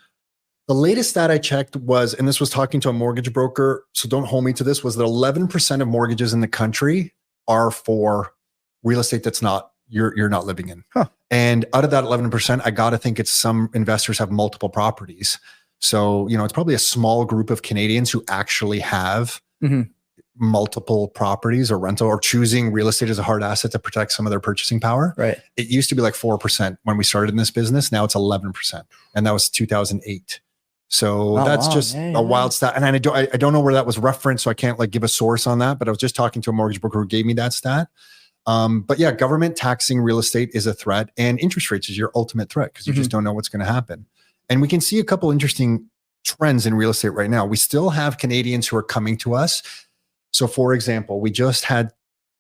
The latest stat I checked was, and this was talking to a mortgage broker, so don't hold me to this, was that 11% of mortgages in the country are for real estate that's not you're not living in. And out of that 11%, I got to think it's some investors have multiple properties. So, it's probably a small group of Canadians who actually have multiple properties or rental or choosing real estate as a hard asset to protect some of their purchasing power. Right. It used to be like 4% when we started in this business. Now it's 11%. And that was 2008. So that's just a wild stat. And I don't know where that was referenced. So I can't like give a source on that, but I was just talking to a mortgage broker who gave me that stat. But yeah, government taxing real estate is a threat, and interest rates is your ultimate threat because you just don't know what's going to happen. And we can see a couple interesting trends in real estate right now. We still have Canadians who are coming to us. So for example, we just had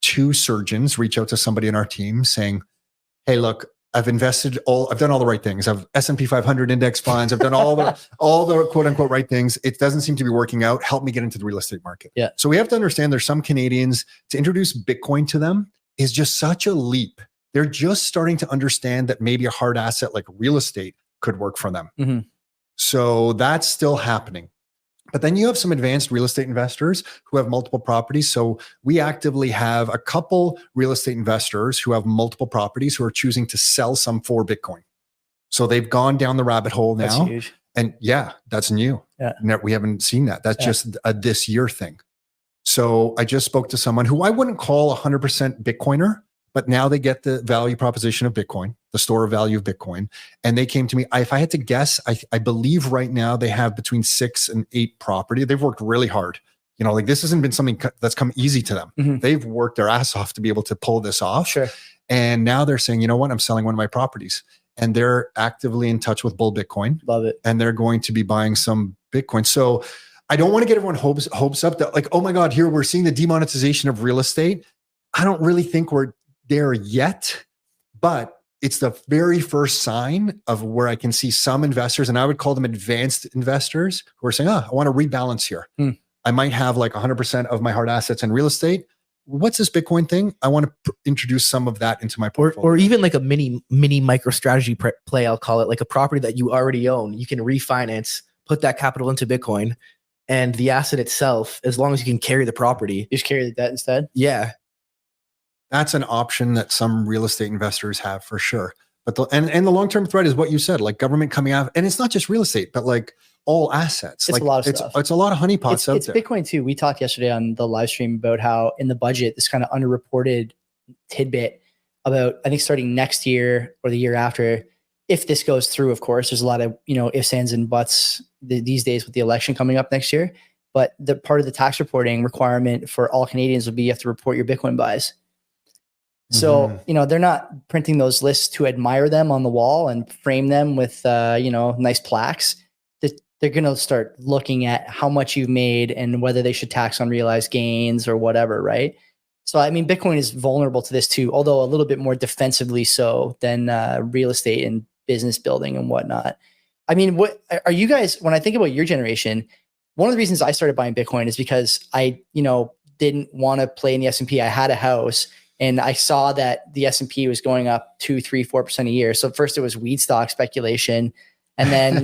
2 surgeons reach out to somebody in our team saying, hey, look, I've done all the right things. I've S&P 500 index funds. I've done all the quote unquote right things. It doesn't seem to be working out. Help me get into the real estate market. Yeah. So we have to understand there's some Canadians, to introduce Bitcoin to them is just such a leap They're just starting to understand that maybe a hard asset like real estate could work for them. Mm-hmm. So that's still happening. But then you have some advanced real estate investors who have multiple properties. So we actively have a couple real estate investors who have multiple properties who are choosing to sell some for Bitcoin. So they've gone down the rabbit hole now. That's huge. And yeah, that's new. Yeah. We haven't seen that. That's just a this year thing. So I just spoke to someone who I wouldn't call 100% Bitcoiner, but now they get the value proposition of Bitcoin, the store of value of Bitcoin. And they came to me. If I had to guess, I believe right now they have between 6 and 8 property. They've worked really hard. You know, like this hasn't been something that's come easy to them. Mm-hmm. They've worked their ass off to be able to pull this off. Sure. And now they're saying, you know what, I'm selling one of my properties. And they're actively in touch with Bull Bitcoin. Love it. And they're going to be buying some Bitcoin. So I don't want to get everyone hopes up that like, oh my God, here we're seeing the demonetization of real estate. I don't really think we're there yet, but it's the very first sign of where I can see some investors, and I would call them advanced investors, who are saying, I want to rebalance here. I might have like 100% of my hard assets in real estate. What's this Bitcoin thing? I want to introduce some of that into my portfolio. Or even like a mini micro strategy play, I'll call it, like a property that you already own. You can refinance, put that capital into Bitcoin, and the asset itself, as long as you can carry the property. You just carry the debt instead? Yeah. That's an option that some real estate investors have for sure. But the long-term threat is what you said, like government coming out, and it's not just real estate, but like all assets. It's like a lot of stuff. It's a lot of honeypots out it's there. Bitcoin too. We talked yesterday on the live stream about how in the budget, this kind of underreported tidbit about, I think starting next year or the year after, if this goes through, of course, there's a lot of, ifs, ands, and buts these days with the election coming up next year. But the part of the tax reporting requirement for all Canadians will be you have to report your Bitcoin buys. So, they're not printing those lists to admire them on the wall and frame them with, nice plaques. They're going to start looking at how much you've made and whether they should tax unrealized gains or whatever, right? So, I mean, Bitcoin is vulnerable to this too, although a little bit more defensively so than real estate and business building and whatnot. I mean, what are you guys, when I think about your generation, one of the reasons I started buying Bitcoin is because I, didn't want to play in the S&P. I had a house. And I saw that the S&P was going up 2, 3, 4% a year. So first it was weed stock speculation, and then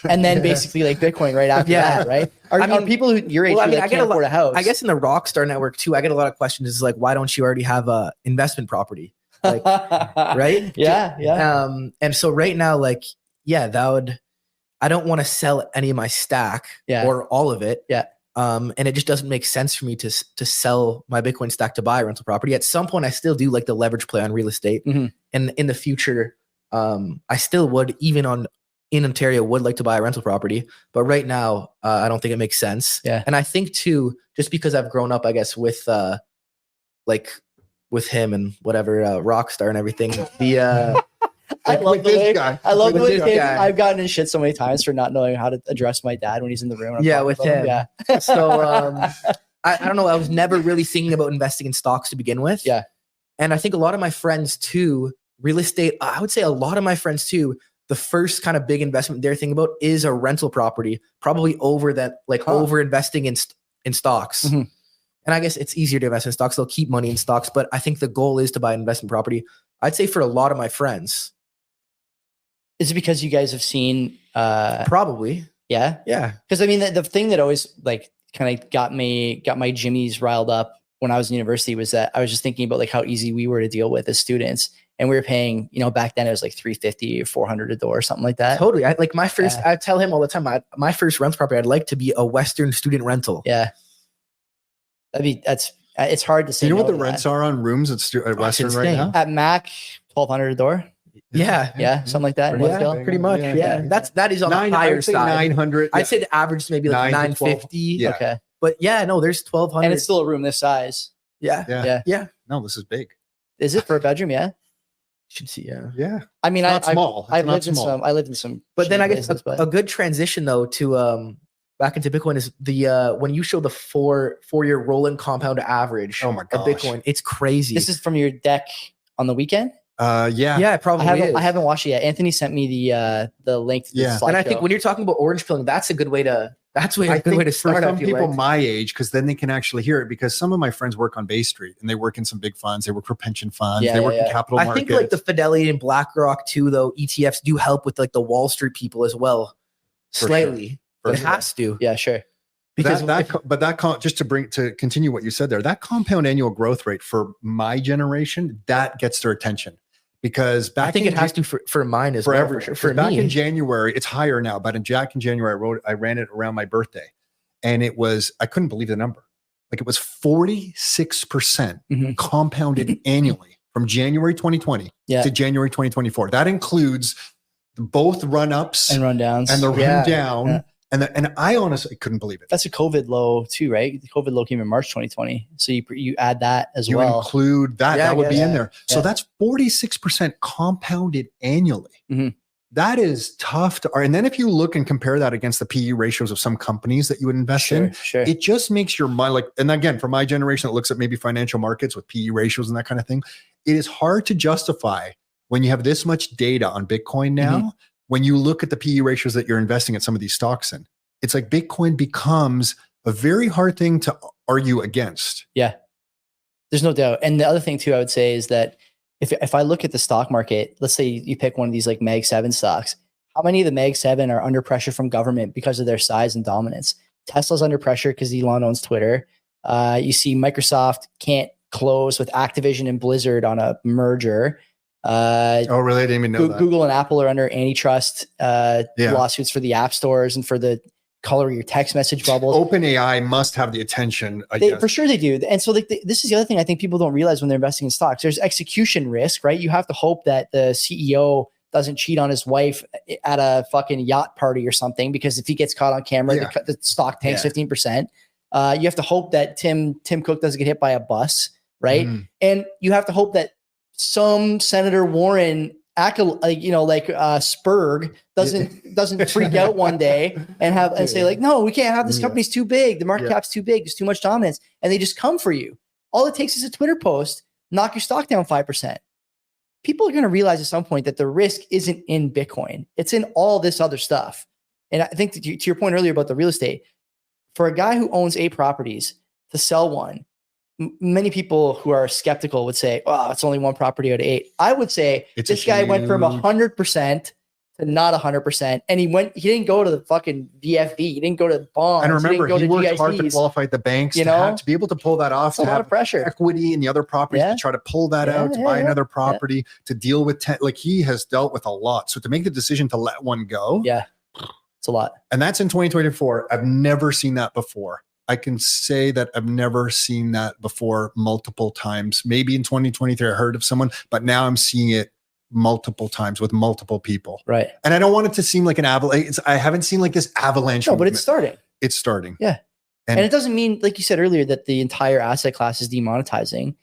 and then basically like Bitcoin right after that, right? Are people who your age can't afford a house? I guess in the Rockstar network too, I get a lot of questions. Is like, why don't you already have a investment property? Like, right? Yeah. And so right now, like, I don't want to sell any of my stack or all of it. Yeah. And it just doesn't make sense for me to sell my Bitcoin stack to buy a rental property. At some point, I still do like the leverage play on real estate. And in the future, I still would, even in Ontario, would like to buy a rental property. But right now, I don't think it makes sense. Yeah. And I think too, just because I've grown up, I guess, with him and whatever, Rockstar and everything, I love this guy. I love with this guy. I've gotten in shit so many times for not knowing how to address my dad when he's in the room. With him. Yeah. So I don't know. I was never really thinking about investing in stocks to begin with. Yeah. And I think a lot of my friends too, real estate, I would say a lot of my friends too, the first kind of big investment they're thinking about is a rental property, probably over that, like over investing in stocks. And I guess it's easier to invest in stocks. They'll keep money in stocks, but I think the goal is to buy an investment property. I'd say for a lot of my friends. Is it because you guys have seen probably? Yeah. Because I mean, the thing that always like kind of got my jimmies riled up when I was in university was that I was just thinking about like how easy we were to deal with as students, and we were paying, back then it was like $350 or $400 a door or something like that. Totally. I tell him all the time, my first rental property, I'd like to be a Western student rental. Yeah. It's hard to say. You know what the rents are on rooms at Western right now? At Mac, $1,200 a door. Yeah, something like that. Pretty much. Yeah. That is on the higher side. 900. I'd say the average is maybe like 950. Yeah. Okay. But there's 1,200. And it's still a room this size. Yeah. No, this is big. Is it for a bedroom? Yeah. You should see. Yeah. I mean, I lived in some. But then I guess a good transition though to back into Bitcoin is the when you show the 4-year rolling compound average. Oh my gosh. Of Bitcoin, it's crazy. This is from your deck on the weekend. Yeah, it probably is. I haven't watched it yet. Anthony sent me the link to the slideshow. And I think when you're talking about orange pilling, that's a good way to That's a I good way think to start. for some I feel people like. my age, because then they can actually hear it. Because some of my friends work on Bay Street and they work in some big funds. They work for pension funds. Yeah, they work yeah, in yeah. capital I markets. think like the Fidelity and BlackRock too, though ETFs do help with like the Wall Street people as well, For slightly. For It sure. has to. Yeah, sure. Because just to continue what you said there, that compound annual growth rate for my generation, that gets their attention. Because back I think in it has to for mine as for well. everyone. For, sure. For back me, in January, it's higher now, but in January, I ran it around my birthday, and it was, I couldn't believe the number. Like it was 46% compounded annually from January 2020 to January 2024. That includes both run-ups And rundowns. and the rundown. Yeah. And I honestly couldn't believe it. That's a COVID low too, right? The COVID low came in March 2020. So you add that as You well. include that, Yeah, that would be in there. So Yeah. that's 46% compounded annually. Mhm. That is tough to, and then if you look and compare that against the PE ratios of some companies that you would invest in, Sure. it just makes your mind like, and again, for my generation that looks at maybe financial markets with PE ratios and that kind of thing, it is hard to justify when you have this much data on Bitcoin now, when you look at the PE ratios that you're investing at some of these stocks in. It's like Bitcoin becomes a very hard thing to argue against. Yeah, there's no doubt. And the other thing too, I would say is that if I look at the stock market, let's say you pick one of these like Mag 7 stocks, how many of the Mag 7 are under pressure from government because of their size and dominance? Tesla's under pressure because Elon owns Twitter. You see Microsoft can't close with Activision and Blizzard on a merger. Oh, really? I didn't even know that. Google and Apple are under antitrust lawsuits for the app stores and for the color your text message bubbles. OpenAI must have the attention. For sure they do. And so this is the other thing I think people don't realize when they're investing in stocks. There's execution risk, right? You have to hope that the CEO doesn't cheat on his wife at a fucking yacht party or something, because if he gets caught on camera, the stock tanks 15%. You have to hope that Tim Cook doesn't get hit by a bus, right? And you have to hope that some Senator Warren Spurg doesn't freak out one day and say like, no, we can't have this company's too big. The market cap's too big. There's too much dominance. And they just come for you. All it takes is a Twitter post, knock your stock down 5%. People are going to realize at some point that the risk isn't in Bitcoin. It's in all this other stuff. And I think to your point earlier about the real estate, for a guy who owns 8 properties to sell one, many people who are skeptical would say, "Oh, it's only one property out of 8." I would say this guy went from 100% to not 100%, and he didn't go to the fucking VFV, he didn't go to bonds. And remember, he worked hard to GICs. qualify the banks, to be able to pull that off, It's a lot of pressure. equity in the other properties, to try to pull that out, to buy another property, to deal with like he has dealt with a lot. So to make the decision to let one go, it's a lot. And that's in 2024. I've never seen that before. I can say that I've never seen that before multiple times. Maybe in 2023, I heard of someone, but now I'm seeing it multiple times with multiple people. Right. And I don't want it to seem like an avalanche. I haven't seen like this avalanche. No, but it's starting. It's starting. Yeah. And it doesn't mean, like you said earlier, that the entire asset class is demonetizing.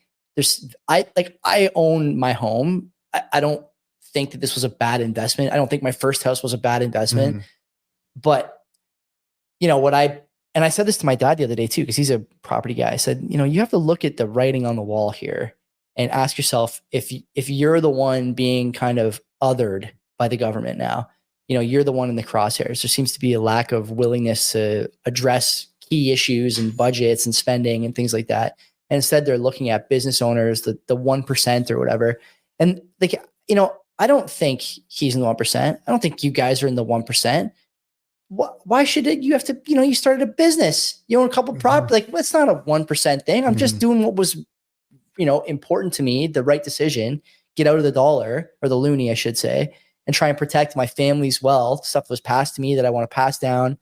I own my home. I don't think that this was a bad investment. I don't think my first house was a bad investment. But and I said this to my dad the other day too, because he's a property guy. I said, you have to look at the writing on the wall here and ask yourself if you're the one being kind of othered by the government now, you're the one in the crosshairs. There seems to be a lack of willingness to address key issues and budgets and spending and things like that. And instead they're looking at business owners, the 1% or whatever. And I don't think he's in the 1%. I don't think you guys are in the 1%. Why should you have to, you started a business, you own a couple properties, like it's not a 1% thing. I'm just doing what was, important to me, the right decision, get out of the dollar or the loonie, I should say, and try and protect my family's wealth, stuff that was passed to me that I want to pass down.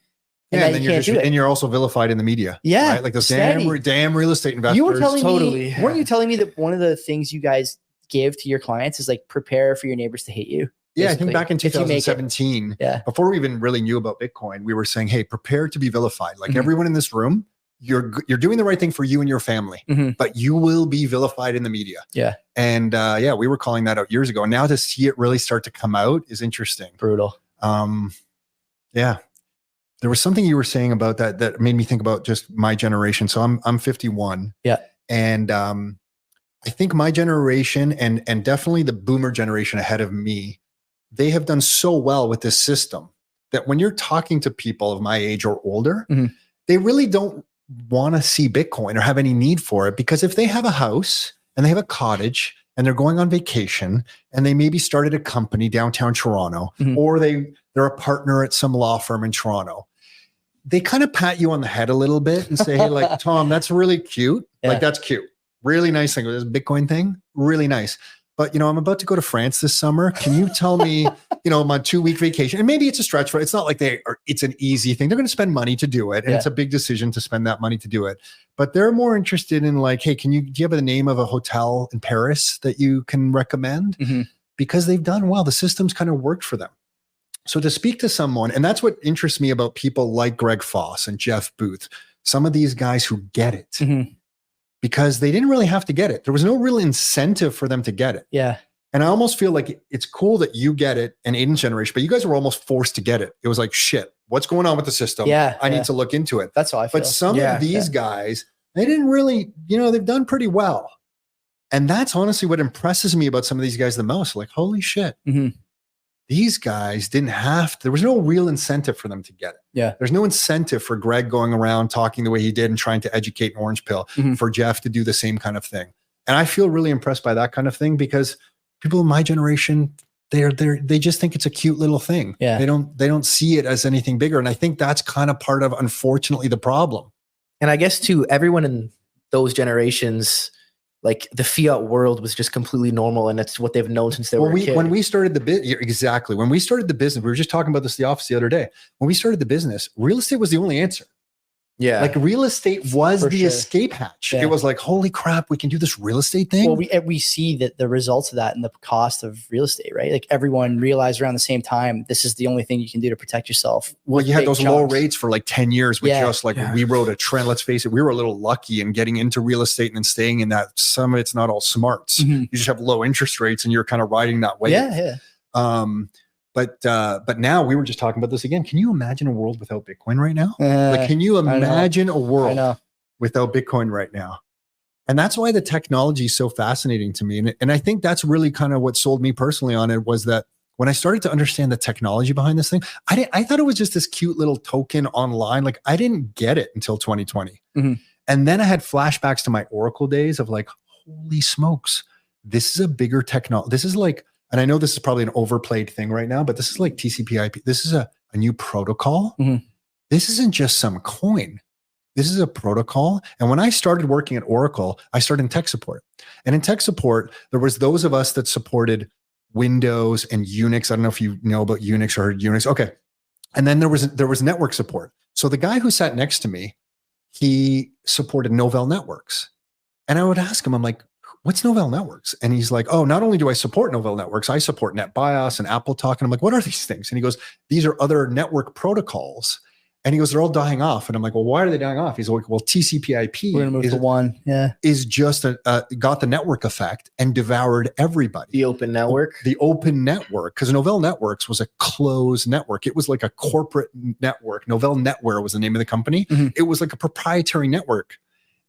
And then you're also vilified in the media. Yeah. Right? Like those damn real estate investors. You were telling me, weren't you telling me that one of the things you guys give to your clients is like prepare for your neighbors to hate you? Yeah, I think back in 2017, before we even really knew about Bitcoin, we were saying, hey, prepare to be vilified. Like everyone in this room, you're doing the right thing for you and your family, but you will be vilified in the media. Yeah. And we were calling that out years ago. And now to see it really start to come out is interesting. Brutal. Yeah. There was something you were saying about that made me think about just my generation. So I'm 51. Yeah. And I think my generation and definitely the boomer generation ahead of me, they have done so well with this system that when you're talking to people of my age or older, Mhm. they really don't want to see Bitcoin or have any need for it, because if they have a house and they have a cottage and they're going on vacation and they maybe started a company downtown Toronto, Mhm. or they're a partner at some law firm in Toronto, they kind of pat you on the head a little bit and say, hey, like, Tom, that's really cute. Yeah. Like, that's cute. Really nice thing. This Bitcoin thing, really nice. But, I'm about to go to France this summer. Can you tell me, I'm on 2-week vacation, and maybe it's a stretch for it. It's not like it's an easy thing. They're going to spend money to do it. And it's a big decision to spend that money to do it. But they're more interested in like, hey, do you have the name of a hotel in Paris that you can recommend? Mm-hmm. Because they've done well. The system's kind of worked for them. So to speak to someone, and that's what interests me about people like Greg Foss and Jeff Booth, some of these guys who get it. Mm-hmm. Because they didn't really have to get it. There was no real incentive for them to get it. Yeah. And I almost feel like it's cool that you get it and Aidan's generation, but you guys were almost forced to get it. It was like, shit, what's going on with the system? Yeah. I need to look into it. That's how I feel. But some of these guys, they didn't really, they've done pretty well. And that's honestly what impresses me about some of these guys the most. Like, holy shit. Mm-hmm. These guys didn't have to, there was no real incentive for them to get it. Yeah. There's no incentive for Greg going around talking the way he did and trying to educate an orange pill, for Jeff to do the same kind of thing. And I feel really impressed by that kind of thing, because people in my generation, they just think it's a cute little thing. Yeah. They don't see it as anything bigger. And I think that's kind of part of, unfortunately, the problem. And I guess too, everyone in those generations, like the fiat world was just completely normal, and that's what they've known since they were a kid. When we started the business, exactly. When we started the business, we were just talking about this in the office the other day. When we started the business, real estate was the only answer. Yeah. Like real estate was For the sure. escape hatch. Yeah. It was like, holy crap, we can do this real estate thing. Well, we see that the results of that and the cost of real estate, right? Like everyone realized around the same time, this is the only thing you can do to protect yourself. Well, you had big those low chunks. rates for like 10 years, which just like we rode a trend. Let's face it, we were a little lucky in getting into real estate and staying in that. Some of it's not all smarts. Mhm. You just have low interest rates and you're kind of riding that wave. Yeah. But now we were just talking about this again. Can you imagine a world without Bitcoin right now? Like, can you know. imagine a I world know. without Bitcoin right now? And that's why the technology is so fascinating to me. And I think that's really kind of what sold me personally on it, was that when I started to understand the technology behind this thing, I thought it was just this cute little token online. Like, I didn't get it until 2020. Mhm. And then I had flashbacks to my Oracle days of like, holy smokes, this is a bigger technology. This is like, and I know this is probably an overplayed thing right now, but this is like TCP/IP. This is a new protocol. Mhm. This isn't just some coin. This is a protocol. And when I started working at Oracle, I started in tech support. And in tech support, there was those of us that supported Windows and Unix. I don't know if you know about Unix or heard Unix. Okay. And then there was network support. So the guy who sat next to me, he supported Novell Networks. And I would ask him, I'm like, what's Novell Networks? And he's like, oh, not only do I support Novell Networks, I support NetBIOS and Apple Talk. And I'm like, what are these things? And he goes, these are other network protocols. And he goes, they're all dying off. And I'm like, well, why are they dying off? He's like, well, TCP/IP We're gonna move to one. Yeah. is just got the network effect and devoured everybody. The open network. The open network, because Novell Networks was a closed network. It was like a corporate network. Novell Netware was the name of the company. Mhm. It was like a proprietary network.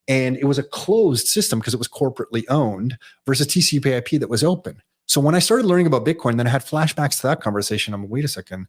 And it was a closed system because it was corporately owned, versus TCP/IP that was open. So when I started learning about Bitcoin, then I had flashbacks to that conversation. I'm like, wait a second,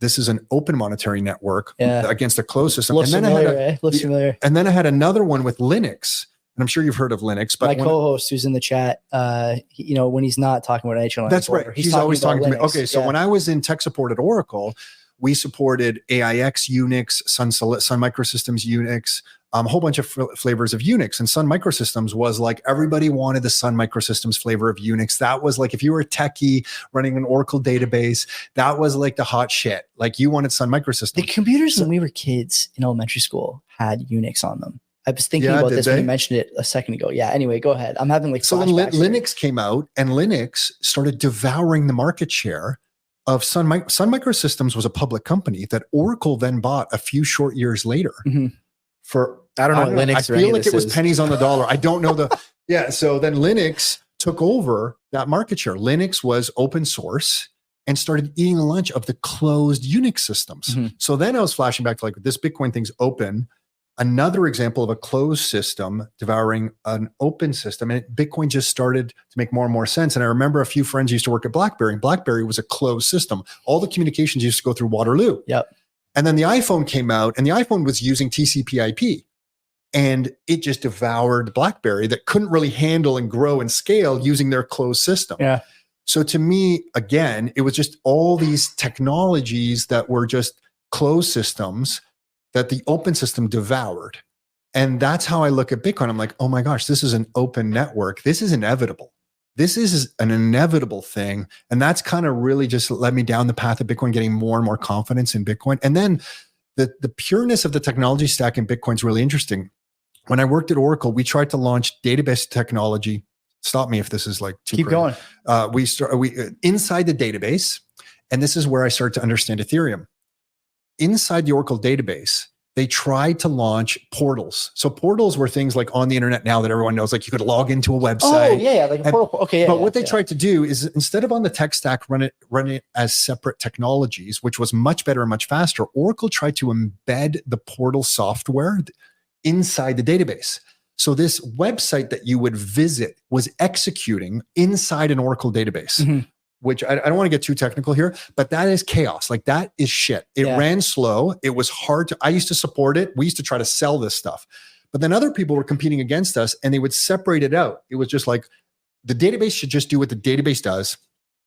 this is an open monetary network against a closed system. Looks and then familiar, Looks familiar. And then I had another one with Linux. And I'm sure you've heard of Linux. But My co-host who's in the chat, when he's not talking about HLN, that's right. He's always talking to me. Okay, so Yeah. when I was in tech support at Oracle, we supported AIX Unix, Sun Microsystems Unix, a whole bunch of flavors of Unix. And Sun Microsystems was like, everybody wanted the Sun Microsystems flavor of Unix. That was like, if you were a techie running an Oracle database, that was like the hot shit. Like, you wanted Sun Microsystems. The computers when we were kids in elementary school had Unix on them. I was thinking about this when you mentioned it a second ago. Yeah. Anyway, go ahead. I'm having like so then Linux came out, and Linux started devouring the market share of Sun Microsystems. Was a public company that Oracle then bought a few short years later. Mm-hmm. For I don't know Linux. I feel like it was pennies on the dollar. I don't know yeah. So then Linux took over that market share. Linux was open source and started eating the lunch of the closed Unix systems. Mm-hmm. So then I was flashing back to like, this Bitcoin thing's open. another example of a closed system devouring an open system. And Bitcoin just started to make more and more sense. And I remember a few friends used to work at BlackBerry, and BlackBerry was a closed system. All the communications used to go through Waterloo. Yep. And then the iPhone came out, and the iPhone was using TCP/IP. And it just devoured BlackBerry that couldn't really handle and grow and scale using their closed system. Yeah. So to me, again, it was just all these technologies that were just closed systems that the open system devoured. And that's how I look at Bitcoin. I'm like, oh my gosh, this is an open network. This is inevitable. This is an inevitable thing. And that's kind of really just led me down the path of Bitcoin, getting more and more confidence in Bitcoin. And then the pureness of the technology stack in Bitcoin is really interesting. When I worked at Oracle, we tried to launch database technology. Stop me if this is like too Keep crazy. going. We inside the database, and this is where I started to understand Ethereum. Inside the Oracle database, they tried to launch portals. So portals were things like on the internet now that everyone knows, like you could log into a website. Oh yeah, like a portal. Okay, yeah. But what they tried to do is instead of on the tech stack, run it as separate technologies, which was much better and much faster. Oracle tried to embed the portal software inside the database. So this website that you would visit was executing inside an Oracle database, which I don't want to get too technical here, but that is chaos. Like that is shit. It ran slow. It was hard I used to support it. We used to try to sell this stuff, but then other people were competing against us and they would separate it out. It was just like the database should just do what the database does.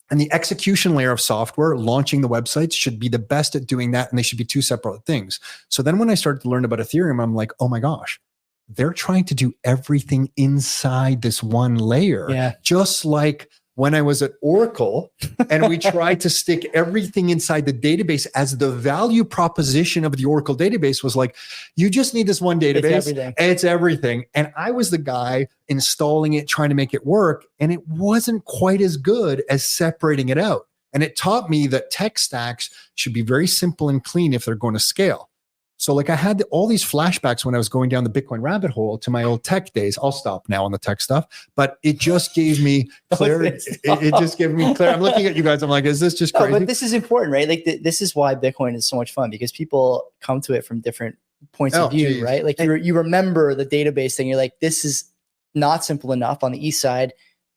And the execution layer of software, launching the websites, should be the best at doing that. And they should be two separate things. So then when I started to learn about Ethereum, I'm like, oh my gosh, they're trying to do everything inside this one layer. Yeah. Just like when I was at Oracle and we tried to stick everything inside the database, as the value proposition of the Oracle database was like, you just need this one database. It's everything. And I was the guy installing it, trying to make it work. And it wasn't quite as good as separating it out. And it taught me that tech stacks should be very simple and clean if they're going to scale. So like I had all these flashbacks when I was going down the Bitcoin rabbit hole to my old tech days. I'll stop now on the tech stuff, but it just gave me clarity. It just gave me clarity. I'm looking at you guys. I'm like, is this just crazy? But this is important, right? Like this is why Bitcoin is so much fun, because people come to it from different points of view, right? Like you remember the database thing. You're like, this is not simple enough on the east side.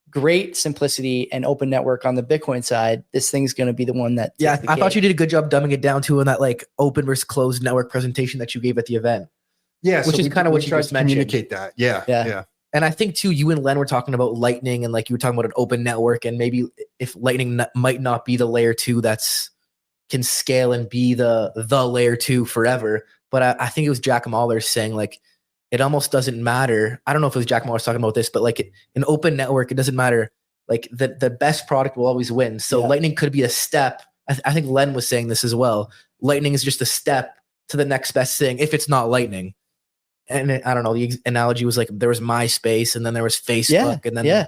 Great simplicity and open network on the Bitcoin side. This thing's going to be the one that. Yeah, I thought you did a good job dumbing it down to in that like open versus closed network presentation that you gave at the event. Yeah, which is kind of what you just mentioned. Communicate that. Yeah. And I think too, you and Len were talking about Lightning, and like you were talking about an open network, and maybe if Lightning might not be the layer 2 that's can scale and be the layer 2 forever. But I think it was Jack Mahler saying like, it almost doesn't matter. I don't know if it was Jack Mahler talking about this, but like an open network, it doesn't matter. Like the best product will always win. So Lightning could be a step. I think Len was saying this as well. Lightning is just a step to the next best thing if it's not Lightning. And I don't know, the analogy was like there was MySpace and then there was Facebook. And then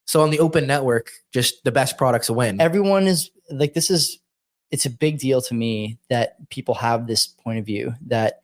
so on the open network, just the best products will win. Everyone is like, it's a big deal to me that people have this point of view that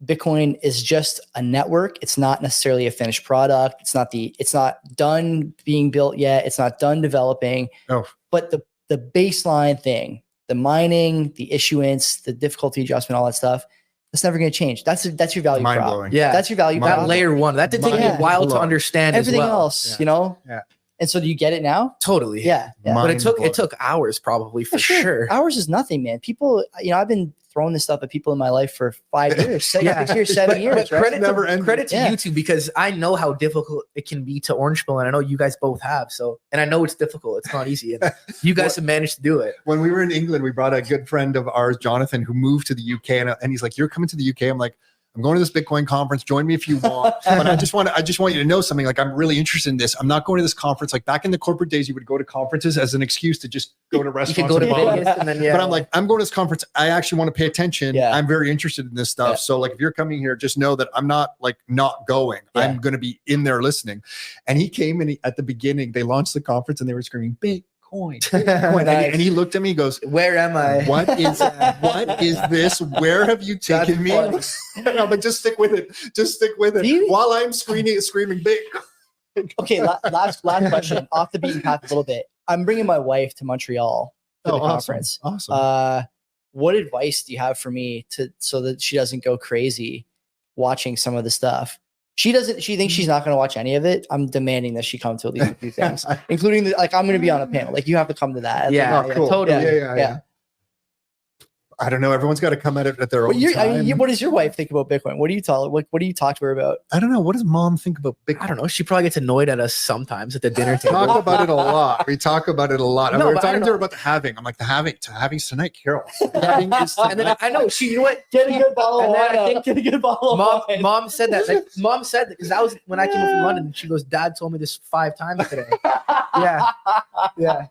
Bitcoin is just a network. It's not necessarily a finished product. It's not done being built yet. It's not done developing. Oh. But the baseline thing, the mining, the issuance, the difficulty adjustment, all that stuff, that's never going to change. That's your value prop. Mind-blowing. Yeah, that's your value prop. That layer 1. That did take me a while to understand. Everything as well. else, you know. Yeah. And so do you get it now? Totally. Yeah. But it took hours probably for sure. Hours is nothing, man. People, I've been throwing this stuff at people in my life for 5 years, 6 years, 7 years. But right? credit to YouTube, because I know how difficult it can be to orange pill, and I know you guys both have. So, and I know it's difficult. It's not easy. And you guys have managed to do it. When we were in England, we brought a good friend of ours, Jonathan, who moved to the UK, and he's like, "You're coming to the UK?" I'm like, I'm going to this Bitcoin conference. Join me if you want. But I just want you to know something. Like, I'm really interested in this. I'm not going to this conference. Like back in the corporate days, you would go to conferences as an excuse to just go to restaurants. You could go to Vegas and then, But I'm like, I'm going to this conference. I actually want to pay attention. Yeah. I'm very interested in this stuff. Yeah. So like, if you're coming here, just know that I'm not like not going. Yeah. I'm going to be in there listening. And he came and at the beginning, they launched the conference and they were screaming, Bitcoin. Nice. And he looked at me, goes, "Where am I? What is this? Where have you taken me?" And I'm like, just stick with it. Just stick with it. While I'm screaming Bitcoin. Okay, last question, off the beaten path a little bit. I'm bringing my wife to Montreal for the conference. Awesome. What advice do you have for me so that she doesn't go crazy watching some of the stuff. She thinks she's not going to watch any of it. I'm demanding that she come to at least a few things, including I'm going to be on a panel. Like, you have to come to that. Yeah, Like, cool. totally. Yeah. I don't know. Everyone's got to come at it at their own time. What does your wife think about Bitcoin? What do you talk to her about? I don't know. What does mom think about Bitcoin? I don't know. She probably gets annoyed at us sometimes at the dinner table. Talk about it a lot. We talk about it a lot. No, We were but I talking don't to her know. about the halving. I'm like, the halving's tonight, Carol. The halving is And then tonight. I know she, you know what? Get a good bottle of And then wine. I think- Get a good bottle of wine. Mom said that. Like, mom said that because that was when I came up from London. She goes, Dad told me this 5 times today. Yeah.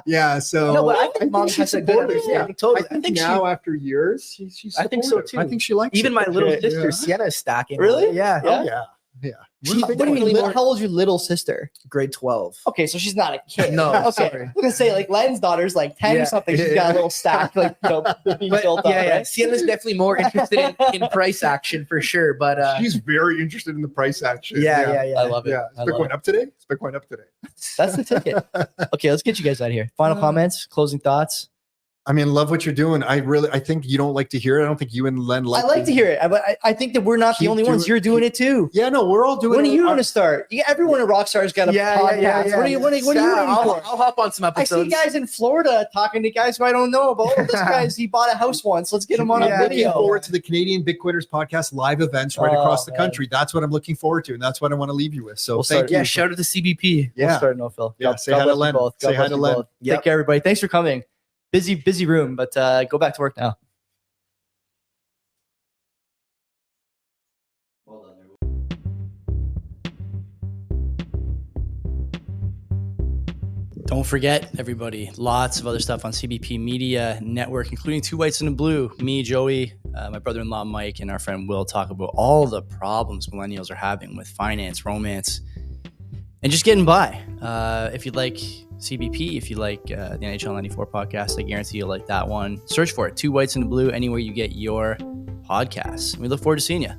Yeah. So No, but I think mom has a good understanding. Totally. I think now after years, she's I think so, supportive. too. I think she likes Even it. my little Yeah. sister Sienna is stacking. Really? Yeah. Oh, yeah. Yeah. What do you mean? How old's your little sister? Grade 12. Okay, so she's not a kid. No, okay. sorry. I was gonna say like Len's daughter's like 10 Yeah. or something. She's got a little stack like being But built up. yeah, Right? Sienna's definitely more interested in price action for sure. But She's very interested in the price action. yeah. I love it. Yeah. Is I love Bitcoin up today? Is Bitcoin up today? That's the ticket. Okay, let's get you guys out of here. Final comments, closing thoughts. I mean, love what you're doing. I think you don't like to hear it. I don't think you and Len like I like to hear it, but I think that we're not the Keep only ones. doing- You're doing it too. Yeah, no, we're all doing When are it. you going to start? Everyone at Rockstar's got a podcast. What are you waiting for? I'll hop on some I see episodes. guys in Florida talking to guys who I don't know about. Oh, this guy's he bought a house once. Let's get him on I'm a looking video. forward to the Canadian Bitcoiners podcast live events right across the man. country. That's what I'm looking forward to, and that's what I want to leave you with. So We'll thank start- you. Yeah, shout out to CBP. We'll Yeah. start no Phil. Yeah, say hi to bless you Len. both. Say hi bless to you Len. both. Yep. Take care, everybody. Thanks for coming. Busy room, but go back to work now. Well done, everyone. Don't forget, everybody, lots of other stuff on CBP Media Network, including Two Whites and a Blue. Me, Joey, my brother-in-law Mike, and our friend Will talk about all the problems millennials are having with finance, romance, and just getting by. If you like CBP, if you like the NHL 94 podcast, I guarantee you'll like that one. Search for it, Two Whites and a Blue, anywhere you get your podcasts. We look forward to seeing you.